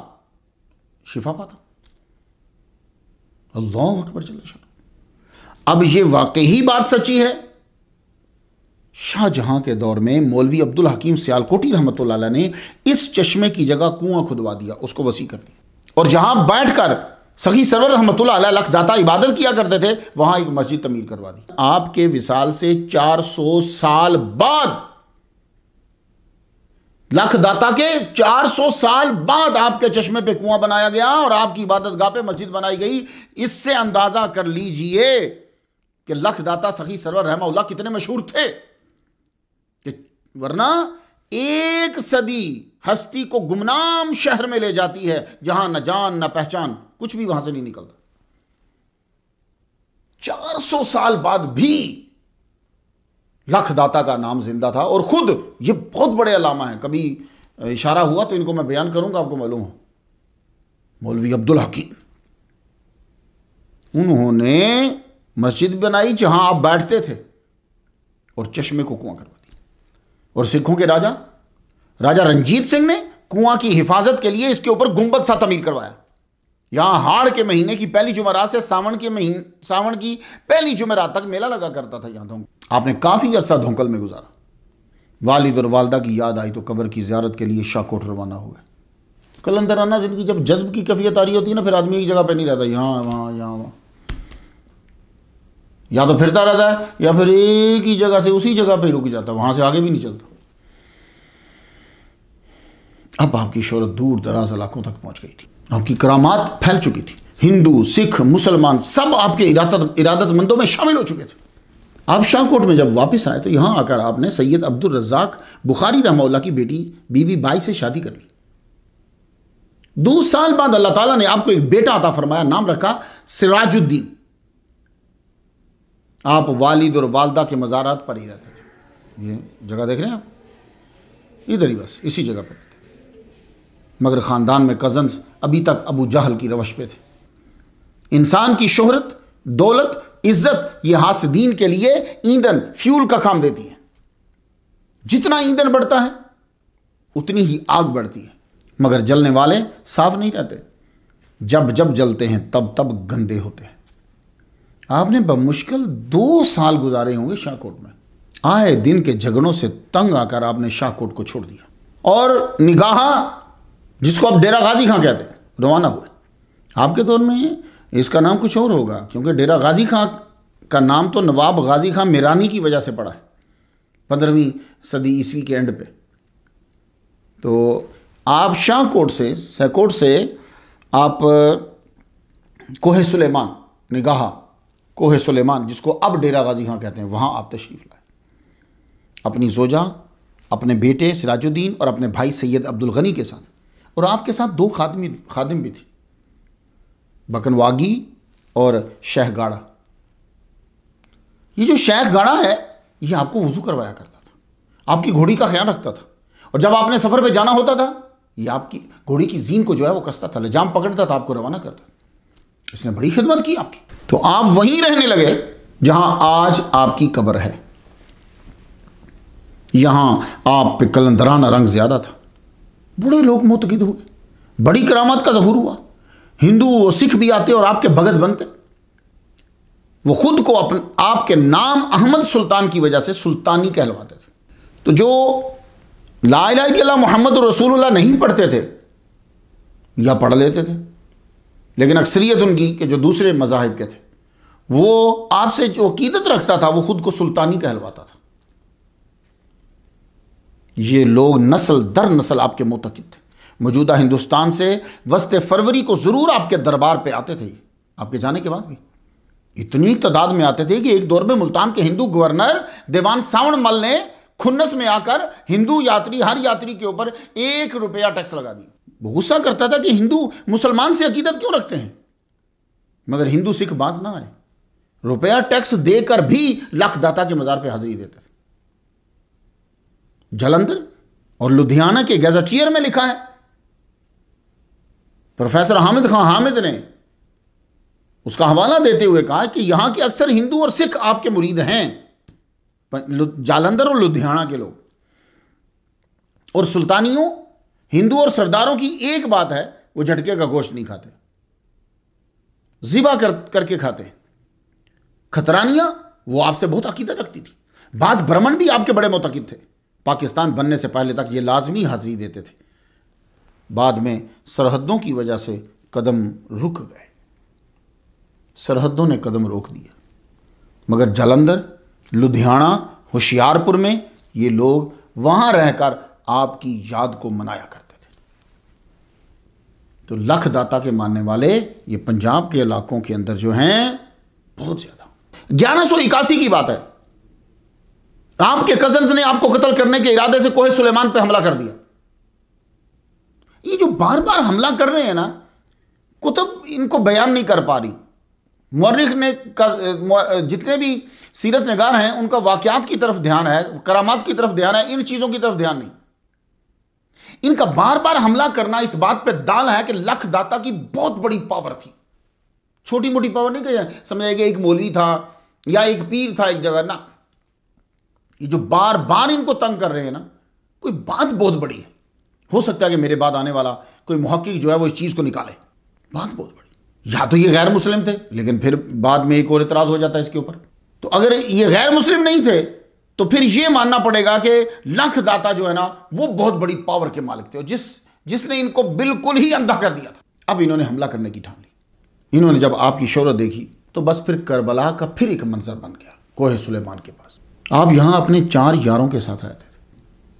शिफा पाता। अल्लाह अकबर जल्ल शाह। अब ये वाकई बात सच्ची है। शाहजहां के दौर में मौलवी अब्दुल हकीम सियालकोटी रहमतुल्लाह अलैह ने इस चश्मे की जगह कुआं खुदवा दिया, उसको वसी कर दिया, और जहां बैठकर सखी सरवर रहमतुल्लाह अलैह लखदाता इबादत किया करते थे वहां एक मस्जिद तमीर करवा दी। आपके विसाल से 400 साल बाद, लखदाता के 400 साल बाद आपके चश्मे पे कुआं बनाया गया और आपकी इबादत गाह पे मस्जिद बनाई गई। इससे अंदाजा कर लीजिए कि लखदाता सखी सरवर रहमतुल्लाह कितने मशहूर थे। कि वरना एक सदी हस्ती को गुमनाम शहर में ले जाती है जहां न जान न पहचान, कुछ भी वहां से नहीं निकलता। 400 साल बाद भी लखदाता का नाम जिंदा था। और खुद ये बहुत बड़े अलामा हैं, कभी इशारा हुआ तो इनको मैं बयान करूंगा, आपको मालूम हो, मौलवी अब्दुल हकीम, उन्होंने मस्जिद बनाई जहां आप बैठते थे और चश्मे को कुआं करवा दिया। और सिखों के राजा रंजीत सिंह ने कुआं की हिफाजत के लिए इसके ऊपर गुंबद सा तमीर करवाया। यहां हाड़ के महीने की पहली जुमेरात से सावन की पहली जुमेरात तक मेला लगा करता था यहां। धौंकल आपने काफी अरसा धौंकल में गुजारा। वालिद और वालदा की याद आई तो कब्र की ज़ियारत के लिए शाहकोट रवाना हुए। कलंदराना जिंदगी जब जज्ब की कैफियत आ रही होती है ना, फिर आदमी एक जगह पे नहीं रहता, यहाँ वहाँ, या तो फिरता रहता है या फिर एक ही जगह से उसी जगह पे रुक जाता, वहां से आगे भी नहीं चलता। अब आपकी शोहरत दूर दराज इलाकों तक पहुंच गई थी, आपकी करामात फैल चुकी थी। हिंदू, सिख, मुसलमान सब आपके इरादतमंदों में शामिल हो चुके थे। आप शाहकोट में जब वापस आए तो यहाँ आकर आपने सैयद अब्दुल रज़्ज़ाक बुखारी रहमतुल्लाह की बेटी बीबी बाई से शादी कर ली। 2 साल बाद अल्लाह ताला ने आपको एक बेटा अता फरमाया, नाम रखा सिराजुद्दीन। आप वालिद और वालदा के मज़ारात पर ही रहते थे। ये जगह देख रहे हैं आप, इधर ही बस इसी जगह पर रहते थे। मगर ख़ानदान में कज़न्स अभी तक अबू जहल की रवश पे थे। इंसान की शोहरत, दौलत, इज्जत ये हासिदीन के लिए ईंधन, फ्यूल का काम देती है। जितना ईंधन बढ़ता है उतनी ही आग बढ़ती है। मगर जलने वाले साफ नहीं रहते, जब जब जलते हैं तब तब गंदे होते हैं। आपने बमुश्किल 2 साल गुजारे होंगे शाहकोट में। आए दिन के झगड़ों से तंग आकर आपने शाहकोट को छोड़ दिया और निगाह, जिसको आप डेरा गाजी खां कहते हैं, रवाना हुए। आपके दौर में इसका नाम कुछ और होगा, क्योंकि डेरा गाजी खां का नाम तो नवाब गाजी खां मीरानी की वजह से पड़ा है 15वीं सदी ईस्वी के एंड पे। तो आप शाहकोट से, सहकोट से आप कोहे सुलेमान, निगाह कोहे सुलेमान, जिसको अब डेरा गाजी खां कहते हैं, वहाँ आप तशरीफ़ लाए। अपनी जोजा, अपने बेटे सिराजुद्दीन और अपने भाई सैयद अब्दुल गनी के साथ, और आपके साथ 2 खादिम भी थे, बकनवागी और शेख गाड़ा। ये जो शेख गाड़ा है ये आपको वज़ू करवाया करता था, आपकी घोड़ी का ख्याल रखता था, और जब आपने सफ़र पे जाना होता था ये आपकी घोड़ी की जीन को जो है वो कसता था, लजाम पकड़ता था, आपको रवाना करता था। इसने बड़ी खिदमत की आपकी। तो आप वहीं रहने लगे जहां आज आपकी कब्र है। यहां आप पे कलंदराना रंग ज्यादा था। बड़े लोग मुतकिद हुए, बड़ी करामात का ज़हूर हुआ। हिंदू और सिख भी आते और आपके भगत बनते। वो खुद को आपके नाम अहमद सुल्तान की वजह से सुल्तानी कहलवाते थे। तो जो ला इलाहा इल्लल्लाह मुहम्मद रसूलुल्लाह नहीं पढ़ते थे या पढ़ लेते थे, लेकिन अक्सरियत उनकी कि जो दूसरे मज़ाहिब के थे, वो आपसे जो अकीदत रखता था वो खुद को सुल्तानी कहलवाता था। ये लोग नस्ल दर नस्ल आपके मुतकिद थे। मौजूदा हिंदुस्तान से वस्त फरवरी को ज़रूर आपके दरबार पे आते थे। आपके जाने के बाद भी इतनी तादाद में आते थे कि एक दौर में मुल्तान के हिंदू गवर्नर दीवान सावण मल ने खुन्नस में आकर हिंदू यात्री, हर यात्री के ऊपर 1 रुपया टैक्स लगा दिया। वो गुस्सा करता था कि हिंदू मुसलमान से अकीदत क्यों रखते हैं, मगर हिंदू सिख बाज ना आए। रुपया टैक्स देकर भी लाख दाता के मज़ार पे हाजिरी देते थे। जालंधर और लुधियाना के गैजेटियर में लिखा है, प्रोफेसर हामिद खान हामिद ने उसका हवाला देते हुए कहा कि यहां के अक्सर हिंदू और सिख आपके मुरीद हैं, जालंधर और लुधियाना के लोग। और सुल्तानियों, हिंदू और सरदारों की एक बात है, वो झटके का गोश्त नहीं खाते, ज़िबा करके खाते हैं। खतरानियां वो आपसे बहुत अकीदत रखती थी। बाज ब्राह्मण भी आपके बड़े मुतकिद थे। पाकिस्तान बनने से पहले तक ये लाजमी हाजिरी देते थे। बाद में सरहदों की वजह से कदम रुक गए, सरहदों ने कदम रोक दिया। मगर जालंधर, लुधियाना, होशियारपुर में ये लोग वहाँ रहकर आपकी याद को मनाया करते थे। तो लख दाता के मानने वाले ये पंजाब के इलाकों के अंदर जो हैं बहुत ज़्यादा। 1181 की बात है, आपके कजन्स ने आपको कत्ल करने के इरादे से कोहे सुलेमान पे हमला कर दिया। ये जो बार बार हमला कर रहे हैं ना, कुतुब इनको बयान नहीं कर पा रही। मौर्रिख ने जितने भी सीरत निगार हैं उनका वाक़यात की तरफ ध्यान है, करामात की तरफ ध्यान है, इन चीज़ों की तरफ ध्यान नहीं। इनका बार बार हमला करना इस बात पे दाल है कि लख दाता की बहुत बड़ी पावर थी। छोटी मोटी पावर नहीं कही समझाएगा एक मौलवी था या एक पीर था एक जगह ना। ये जो बार बार इनको तंग कर रहे हैं ना, कोई बात बहुत बड़ी है। हो सकता है कि मेरे बाद आने वाला कोई मुहक्किक जो है वो इस चीज़ को निकाले। बात बहुत बड़ी। या तो ये गैर मुस्लिम थे, लेकिन फिर बाद में एक और इतराज़ हो जाता है इसके ऊपर। तो अगर ये गैर मुस्लिम नहीं थे तो फिर ये मानना पड़ेगा कि लख दाता जो है ना वो बहुत बड़ी पावर के मालिक थे, और जिसने इनको बिल्कुल ही अंधा कर दिया था। अब इन्होंने हमला करने की ठान ली। इन्होंने जब आपकी शोहरत देखी तो बस फिर करबला का फिर एक मंजर बन गया कोहे सुलेमान के पास। आप यहाँ अपने 4 यारों के साथ रहते थे,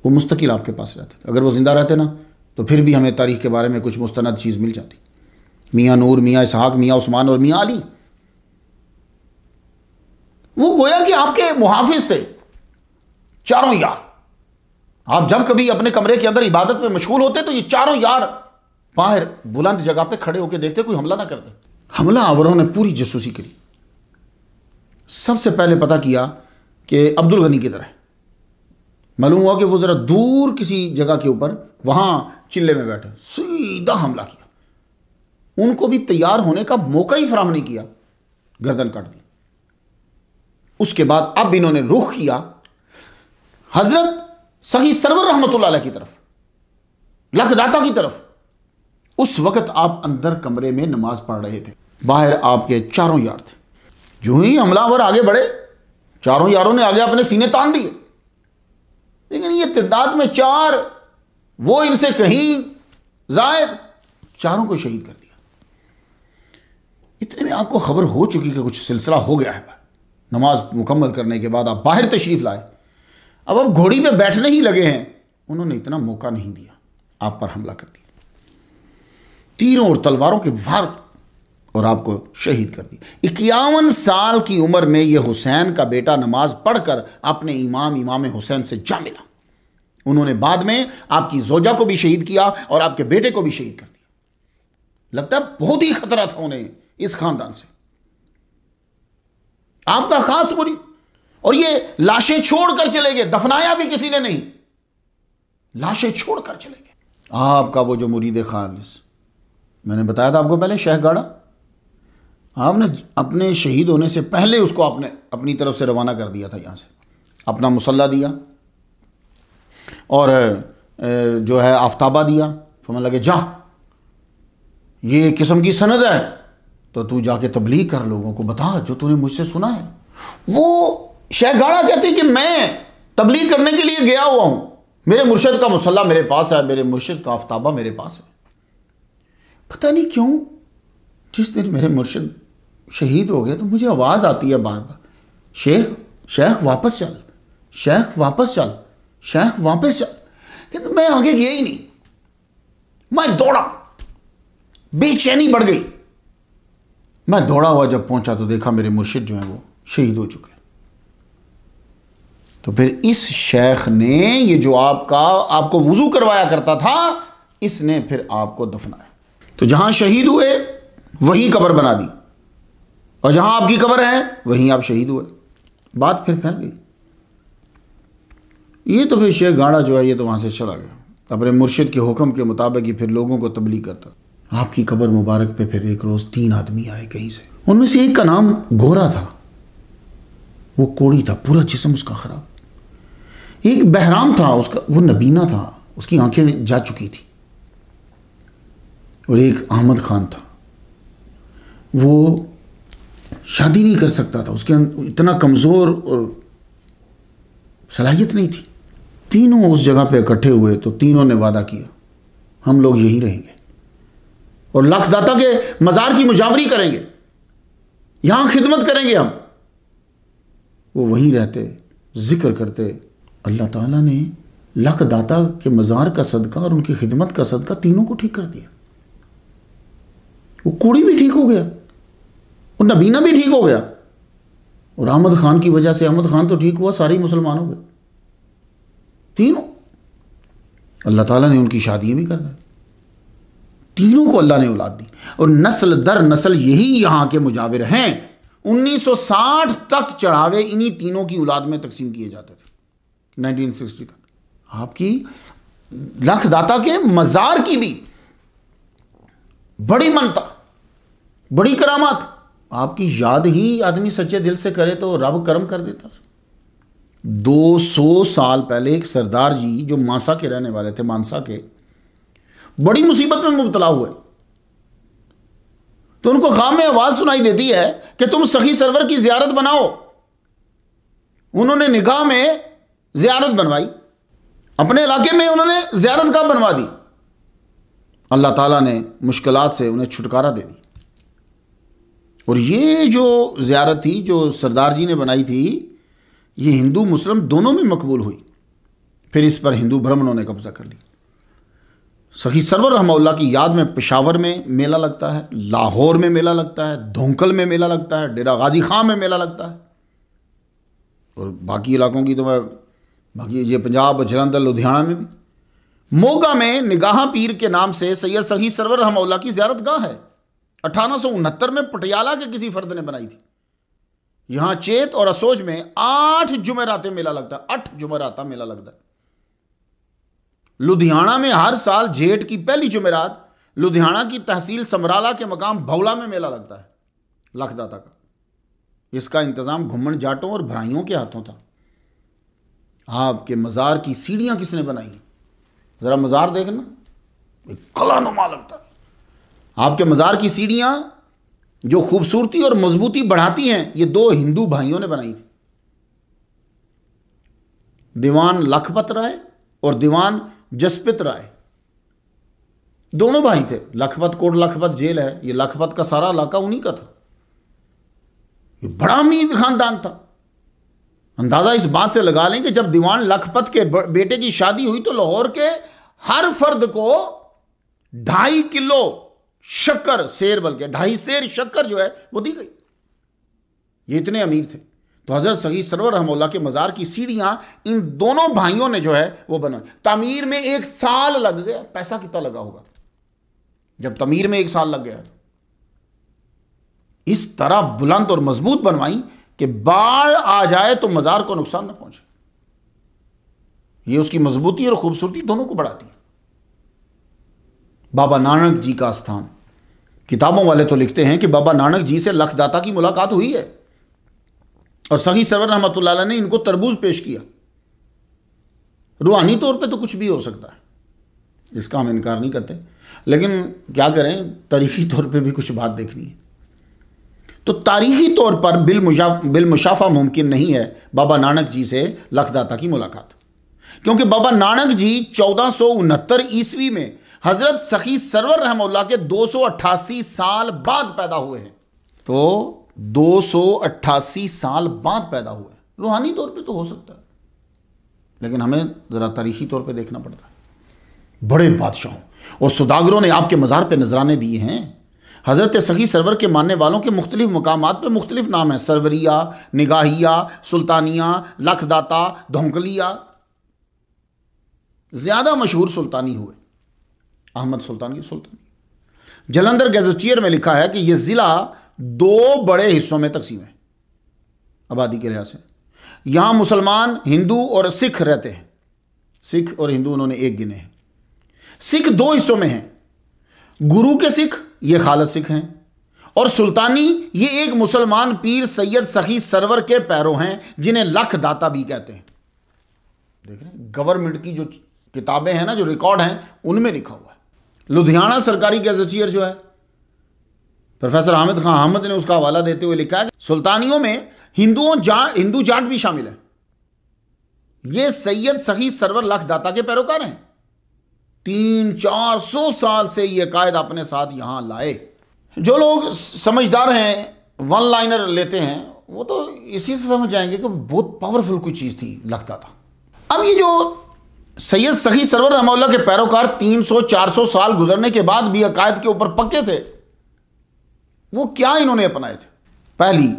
वो मुस्तकिल आपके पास रहते थे। अगर वो जिंदा रहते ना तो फिर भी हमें तारीख के बारे में कुछ मुस्तनद चीज़ मिल जाती। मियाँ नूर, मियाँ इसहाक, मियाँ उस्मान और मियाँ अली, वो गोया कि आपके मुहाफिज थे, चारों यार। आप जब कभी अपने कमरे के अंदर इबादत में मशगूल होते तो ये चारों यार बाहर बुलंद जगह पे खड़े होकर देखते कोई हमला ना कर दे। हमला आवरों ने पूरी जासूसी करी। सबसे पहले पता किया कि अब्दुल गनी किधर है। मालूम हुआ कि वो ज़रा दूर किसी जगह के ऊपर वहाँ चिल्ले में बैठे, सीधा हमला किया। उनको भी तैयार होने का मौका ही फराहम नहीं किया, गर्दन काट दी। उसके बाद अब इन्होंने रुख किया हजरत सही सरवर रहमतुल्लाह अलैह की तरफ, लखदाता की तरफ। उस वक्त आप अंदर कमरे में नमाज पढ़ रहे थे, बाहर आपके चारों यार थे। जो ही हमलावर आगे बढ़े, चारों यारों ने आगे अपने सीने तान दिए, लेकिन ये तादाद में 4, वो इनसे कहीं जायद, चारों को शहीद कर दिया। इतने में आपको खबर हो चुकी कि कुछ सिलसिला हो गया है। नमाज मुकम्मल करने के बाद आप बाहर तशरीफ लाए, अब घोड़ी पे बैठने ही लगे हैं। उन्होंने इतना मौका नहीं दिया, आप पर हमला कर दिया, तीरों और तलवारों के वार, और आपको शहीद कर दिया। 51 साल की उम्र में यह हुसैन का बेटा नमाज पढ़कर अपने इमाम हुसैन से जा मिला। उन्होंने बाद में आपकी जोजा को भी शहीद किया और आपके बेटे को भी शहीद कर दिया। लगता है बहुत ही खतरा था उन्हें इस खानदान से, आपका खास मुरीद, और ये लाशें छोड़कर चले गए, दफनाया भी किसी ने नहीं, लाशें छोड़कर चले गए। आपका वो जो मुरीद खालिस, मैंने बताया था आपको पहले, शेख गाड़ा, आपने अपने शहीद होने से पहले उसको आपने अपनी तरफ से रवाना कर दिया था। यहाँ से अपना मुसल्ला दिया और जो है आफ्ताबा दिया। फरमान लगे जा, ये किस्म की सनद है तो तू जाके तबलीग कर, लोगों को बता जो तूने मुझसे सुना है। वो शेख गाड़ा कहते कि मैं तबलीग करने के लिए गया हुआ हूँ, मेरे मुर्शिद का मुसल्ला मेरे पास है, मेरे मुर्शिद का आफ्ताबा मेरे पास है। पता नहीं क्यों जिस दिन मेरे मुर्शिद शहीद हो गए तो मुझे आवाज़ आती है बार बार, शेख शेख वापस चल, शेख वापस चल, शेख वापस चल। कहते मैं आगे गया ही नहीं, मैं दौड़ा, बेचैनी बढ़ गई। मैं दौड़ा हुआ जब पहुंचा तो देखा मेरे मुर्शिद जो हैं वो शहीद हो चुके। तो फिर इस शेख ने ये जो आपको वुजू करवाया करता था, इसने फिर आपको दफनाया। तो जहां शहीद हुए वहीं कब्र बना दी, और जहां आपकी कब्र है वहीं आप शहीद हुए। बात फिर फैल गई। ये तो फिर शेख गाड़ा जो है ये तो वहां से चला गया, अपने मुर्शिद के हुक्म के मुताबिक ही फिर लोगों को तबलीग करता। आपकी कब्र मुबारक पे फिर एक रोज़ 3 आदमी आए कहीं से। उनमें से एक का नाम गोरा था, वो कोड़ी था, पूरा जिस्म उसका खराब। एक बहराम था, उसका वो नबीना था, उसकी आंखें जा चुकी थी। और एक अहमद खान था, वो शादी नहीं कर सकता था, उसके इतना कमज़ोर और सलाहियत नहीं थी। तीनों उस जगह पे इकट्ठे हुए तो तीनों ने वादा किया हम लोग यहीं रहेंगे और लखदाता के मज़ार की मुजावरी करेंगे, यहाँ खिदमत करेंगे हम। वो वहीं रहते, जिक्र करते। अल्लाह ताला ने लखदाता के मज़ार का सदका और उनकी खिदमत का सदका तीनों को ठीक कर दिया। वो कुड़ी भी ठीक हो गया और नबीना भी ठीक हो गया, और अहमद खान की वजह से, अहमद खान तो ठीक हुआ, सारे ही मुसलमान हो गए तीनों। अल्लाह ताला ने उनकी शादियां भी कर दी, तीनों को अल्लाह ने औलाद दी, और नस्ल दर नस्ल यही यहाँ के मुजाविर हैं। 1960 तक चढ़ावे इन्हीं तीनों की औलाद में तकसीम किए जाते थे, 1960 तक। आपकी लखदाता के मज़ार की भी बड़ी मनता, बड़ी करामात। आपकी याद ही आदमी सच्चे दिल से करे तो रब करम कर देता। 200 साल पहले एक सरदार जी जो मानसा के रहने वाले थे, मानसा के, बड़ी मुसीबत में मुब्तला हुए, तो उनको ख्वाब में आवाज़ सुनाई देती है कि तुम सखी सरवर की ज़ियारत बनाओ। उन्होंने निगाह में ज़ियारत बनवाई, अपने इलाके में उन्होंने ज़ियारत गाह बनवा दी। अल्लाह ताला ने मुश्किलात से उन्हें छुटकारा दे दी, और ये जो ज़ियारत थी जो सरदार जी ने बनाई थी, ये हिंदू मुस्लिम दोनों में मकबूल हुई। फिर इस पर हिंदू ब्राह्मणों ने कब्जा कर लिया। सखी सरवर रहमतुल्लाह की याद में पेशावर में मेला लगता है, लाहौर में मेला लगता है, धोंकल में मेला लगता है, डेरा गाजी खां में मेला लगता है, और बाकी इलाकों की तो मैं बाकी ये पंजाब, जलंधर, लुधियाना में भी मोगा में निगाह पीर के नाम से सैयद सही सरवर रहमतुल्लाह की ज़ियारत गाह है। 1869 में पटियाला के किसी फर्द ने बनाई थी। यहां चेत और असोज में 8 जुमेरातें मेला लगता है, 8 जुमेराता मेला लगता है। लुधियाना में हर साल जेठ की पहली जुमेरात लुधियाना की तहसील समराला के मकाम भौला में मेला लगता है लखदाता का। इसका इंतजाम घुम्मन जाटों और भराइयों के हाथों था। आपके मज़ार की सीढ़ियां किसने बनाई? जरा मज़ार देखना, एक कलानुमा लगता है। आपके मज़ार की सीढ़ियां जो खूबसूरती और मजबूती बढ़ाती हैं, ये 2 हिंदू भाइयों ने बनाई थी, दीवान लखपत राय और दीवान जसपित राय। दोनों भाई थे। लखपत कोट लखपत जेल है, ये लखपत का सारा इलाका उन्हीं का था। ये बड़ा अमीर खानदान था। अंदाजा इस बात से लगा लें कि जब दीवान लखपत के बेटे की शादी हुई तो लाहौर के हर फर्द को 2.5 किलो शक्कर, सेर बल्कि 2.5 सेर शक्कर जो है वो दी गई। ये इतने अमीर थे। तो हजरत सही सरवर रहमतुल्लाह के मज़ार की सीढ़ियां इन दोनों भाइयों ने जो है वो बनाई। तामीर में 1 साल लग गया। पैसा कितना लगा होगा जब तमीर में 1 साल लग गया? इस तरह बुलंद और मजबूत बनवाई कि बाढ़ आ जाए तो मज़ार को नुकसान न पहुंचे। ये उसकी मजबूती और खूबसूरती दोनों को बढ़ाती है। बाबा नानक जी का स्थान, किताबों वाले तो लिखते हैं कि बाबा नानक जी से लखदाता की मुलाकात हुई है और सही सरवर रहमतुल्लाह अलैह ने इनको तरबूज पेश किया। रूहानी तौर पे तो कुछ भी हो सकता है, इसका हम इनकार नहीं करते, लेकिन क्या करें, तारीखी तौर पे भी कुछ बात देखनी है। तो तारीखी तौर पर बिलमुशाफा मुमकिन नहीं है बाबा नानक जी से लखदाता की मुलाकात, क्योंकि बाबा नानक जी 1469 ईस्वी में हजरत सखी सरवर रहमतुल्लाह के 288 साल बाद पैदा हुए हैं। तो 288 साल बाद पैदा हुए। रूहानी तौर पे तो हो सकता है, लेकिन हमें ज़रा तारीखी तौर पे देखना पड़ता है। बड़े बादशाहों और सौदागरों ने आपके मज़ार पे नजराने दिए हैं। हज़रत सखी सरवर के मानने वालों के मुख्तलिफ मकामात पे मुख्तलिफ नाम हैं। सरवरिया, निगाहिया, सुल्तानिया, लखदाता, धौंकलिया। ज़्यादा मशहूर सुल्तानी हुए अहमद सुल्तान की सुल्तानी। जलंधर गैजेटियर में लिखा है कि यह ज़िला 2 बड़े हिस्सों में तकसीम है आबादी के लिहाज से। यहां मुसलमान, हिंदू और सिख रहते हैं। सिख और हिंदू उन्होंने एक गिने हैं। सिख 2 हिस्सों में हैं। गुरु के सिख ये खालिद सिख हैं, और सुल्तानी ये एक मुसलमान पीर सैयद सखी सरवर के पैरों हैं, जिन्हें लखदाता भी कहते हैं। देख रहे हैं, गवर्नमेंट की जो किताबें हैं ना, जो रिकॉर्ड हैं, उनमें लिखा हुआ है। लुधियाना सरकारी गैजेटियर जो है, प्रोफेसर हामिद खान अहमद ने उसका हवाला देते हुए लिखा है कि सुल्तानियों में हिंदू जाट भी शामिल है। ये सैयद सखी सरवर लखदाता के पैरोकार हैं। 300-400 साल से ये कायद अपने साथ यहां लाए। जो लोग समझदार हैं, वन लाइनर लेते हैं, वो तो इसी से समझ जाएंगे कि बहुत पावरफुल कोई चीज थी लखदाता। अब ये जो सैयद सखी सरवर रहमतुल्लाह के पैरोकार 300-400 साल गुजरने के बाद भी अकायद के ऊपर पक्के थे, वो क्या इन्होंने अपनाए थे? पहली,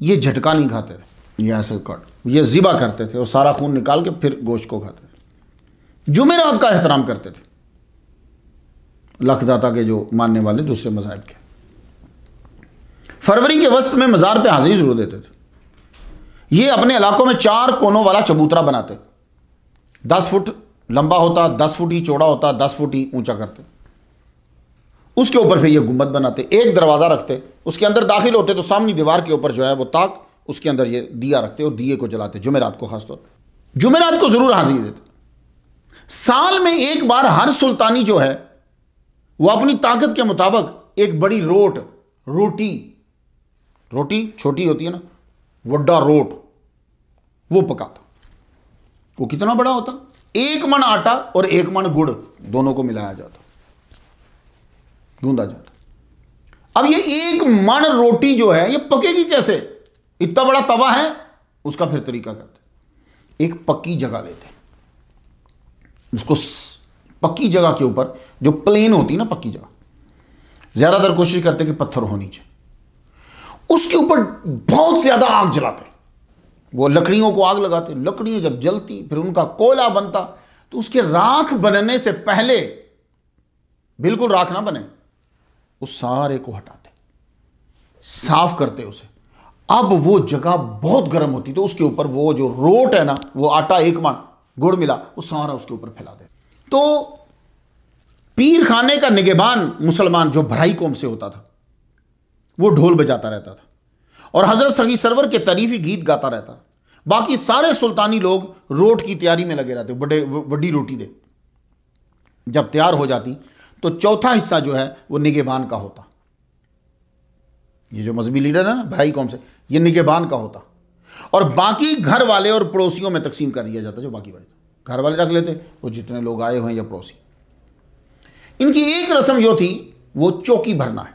ये झटका नहीं खाते थे, ये ऐसे कट, ये ज़िबा करते थे और सारा खून निकाल के फिर गोश्त को खाते थे। जुमेरात का एहतराम करते थे, लखदाता के जो मानने वाले दूसरे मज़ाहिब के। फरवरी के वस्त में मज़ार पे हाजिरी जरूर देते थे। ये अपने इलाकों में 4 कोनों वाला चबूतरा बनाते, 10 फुट लंबा होता, 10 फुट ही चौड़ा होता, 10 फुट ही ऊंचा करते। उसके ऊपर फिर ये गुंबद बनाते, एक दरवाज़ा रखते, उसके अंदर दाखिल होते तो सामनी दीवार के ऊपर जो है वो ताक, उसके अंदर ये दिया रखते और दिए को जलाते। जुमेरात को खासतौर पर जुमेरात को ज़रूर हाजिरी देते। साल में एक बार हर सुल्तानी जो है वो अपनी ताकत के मुताबिक एक बड़ी रोटी छोटी होती है ना, वड्डा रोट, वो पकाता। वो कितना बड़ा होता? 1 मन आटा और 1 मन गुड़ दोनों को मिलाया जाता, गूंदा जाता। अब ये 1 मन रोटी जो है ये पकेगी कैसे? इतना बड़ा तवा है, उसका फिर तरीका करते, एक पक्की जगह लेते, उसको पक्की जगह के ऊपर जो प्लेन होती ना पक्की जगह, ज्यादातर कोशिश करते कि पत्थर हो नीचे, उसके ऊपर बहुत ज्यादा आग जलाते। वो लकड़ियों को आग लगाते, लकड़ियां जब जलती फिर उनका कोयला बनता, तो उसके राख बनने से पहले, बिल्कुल राख ना बने, उस सारे को हटाते, साफ करते उसे। अब वो जगह बहुत गर्म होती, तो उसके ऊपर वो जो रोट है ना, वो आटा एक मान गुड़ मिला, वो सारा उसके ऊपर फैला दे। तो पीर खाने का निगहबान मुसलमान जो भराई कौम से होता था, वो ढोल बजाता रहता था और हजरत सगी सरवर के तारीफी गीत गाता रहता। बाकी सारे सुल्तानी लोग रोट की तैयारी में लगे रहते, बड़ी रोटी दे। जब तैयार हो जाती तो चौथा हिस्सा जो है वो निगहबान का होता। ये जो मजहबी लीडर है ना भराई कौम से, ये निगहबान का होता, और बाकी घर वाले और पड़ोसियों में तकसीम कर दिया जाता। जो बाकी बचता घर वाले रख लेते, वो जितने लोग आए हुए हैं या पड़ोसी। इनकी एक रस्म जो थी वो चौकी भरना है।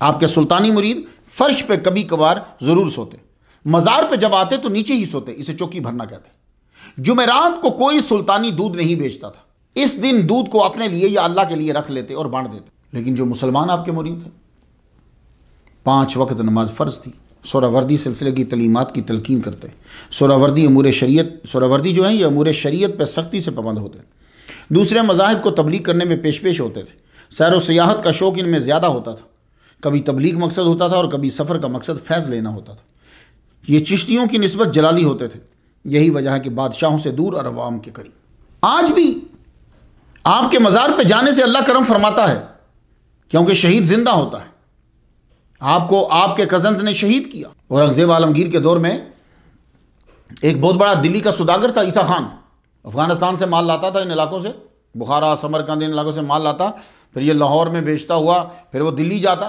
आपके सुल्तानी मुरीद फर्श पे कभी कभार जरूर सोते, मजार पे जब आते तो नीचे ही सोते, इसे चौकी भरना कहते। जुमेरात को कोई सुल्तानी दूध नहीं बेचता था। इस दिन दूध को अपने लिए या अल्लाह के लिए रख लेते और बांट देते। लेकिन जो मुसलमान आपके मुरीद थे, 5 वक्त नमाज फ़र्ज थी, सोहरावर्दी सिलसिले की तलीमात की तलकीन करते। सोहरावर्दी अमूर शरीयत, सोहरावर्दी जो है ये अमूर शरीयत पर सख्ती से पाबंद होते। दूसरे मज़ाहिब को तबलीग करने में पेश पेश होते थे। सैर व सियाहत का शौक़ इनमें ज़्यादा होता था। कभी तबलीग मकसद होता था और कभी सफ़र का मकसद फैज़ लेना होता था। ये चिश्तियों की निस्बत जलाली होते थे। यही वजह है कि बादशाहों से दूर और अवाम के करीब। आज भी आपके मज़ार पे जाने से अल्लाह करम फरमाता है, क्योंकि शहीद जिंदा होता है। आपको आपके कज़न्स ने शहीद किया। औरंगज़ेब आलमगीर के दौर में एक बहुत बड़ा दिल्ली का सौदागर था, ईसा खान। अफ़गानिस्तान से माल लाता था, इन इलाकों से, बुखारा, समरकंद, इन इलाकों से माल लाता, फिर ये लाहौर में बेचता हुआ, फिर वो दिल्ली जाता।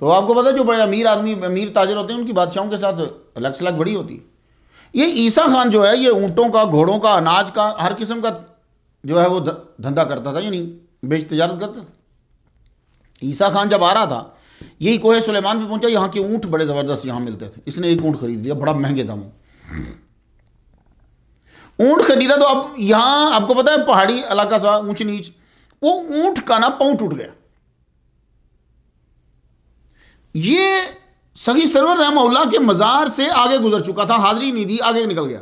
तो आपको पता है जो बड़े अमीर आदमी, अमीर ताजर होते हैं, उनकी बादशाहों के साथ अलग से अलग बड़ी होती है। ये ईसा खान जो है, ये ऊँटों का, घोड़ों का, अनाज का, हर किस्म का जो है वो धंधा करता था, यानी बेच तजारत करता था। ईसा खान जब आ रहा था, यही कोहे सुलेमान पे पहुंचा। यहाँ के ऊँट बड़े ज़बरदस्त यहाँ मिलते थे। इसने एक ऊँट खरीद लिया, बड़ा महंगे दामों ऊँट खरीदा। तो अब यहाँ आपको पता है पहाड़ी इलाका सा, ऊंच नीच, वो ऊँट का ना पाँव टूट गया। ये सगी सरवर रहमतुल्लाह के मज़ार से आगे गुजर चुका था, हाज़िरी नहीं दी, आगे निकल गया।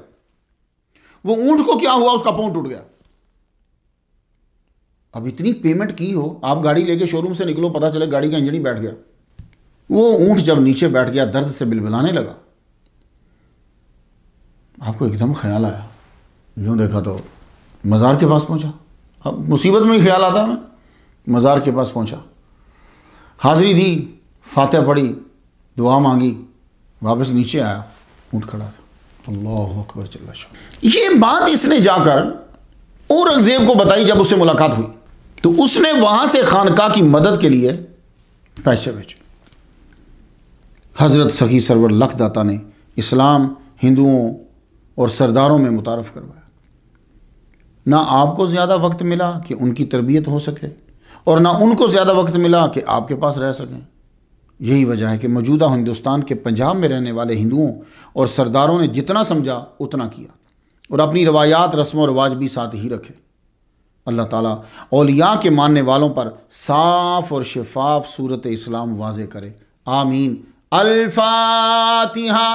वो ऊँट को क्या हुआ, उसका पाँव टूट गया। अब इतनी पेमेंट की हो, आप गाड़ी लेके शोरूम से निकलो, पता चले गाड़ी का इंजन ही बैठ गया। वो ऊँट जब नीचे बैठ गया, दर्द से बिलबिलाने लगा। आपको एकदम ख्याल आया, यूँ देखा तो मज़ार के पास पहुंचा। अब मुसीबत में ही ख्याल आता है, मैं मज़ार के पास पहुंचा, हाज़िरी दी, फातिहा पढ़ी, दुआ मांगी, वापस नीचे आया, ऊँट खड़ा था। अल्लाहु अकबर जल्ला शाह। ये बात इसने जाकर औरंगज़ेब को बताई। जब उससे मुलाकात हुई तो उसने वहाँ से खानका की मदद के लिए पैसे भेजे। हज़रत सखी सरवर लखदाता ने इस्लाम हिंदुओं और सरदारों में मुतारफ़ करवाया। ना आपको ज़्यादा वक्त मिला कि उनकी तरबियत हो सके, और ना उनको ज़्यादा वक्त मिला कि आपके पास रह सकें। यही वजह है कि मौजूदा हिंदुस्तान के पंजाब में रहने वाले हिंदुओं और सरदारों ने जितना समझा उतना किया, और अपनी रवायात, रस्म व रवाज भी साथ ही रखे। अल्लाह ताला औलिया के मानने वालों पर साफ़ और शफाफ सूरत इस्लाम वाज़े करे। आमीन। अल फातिहा।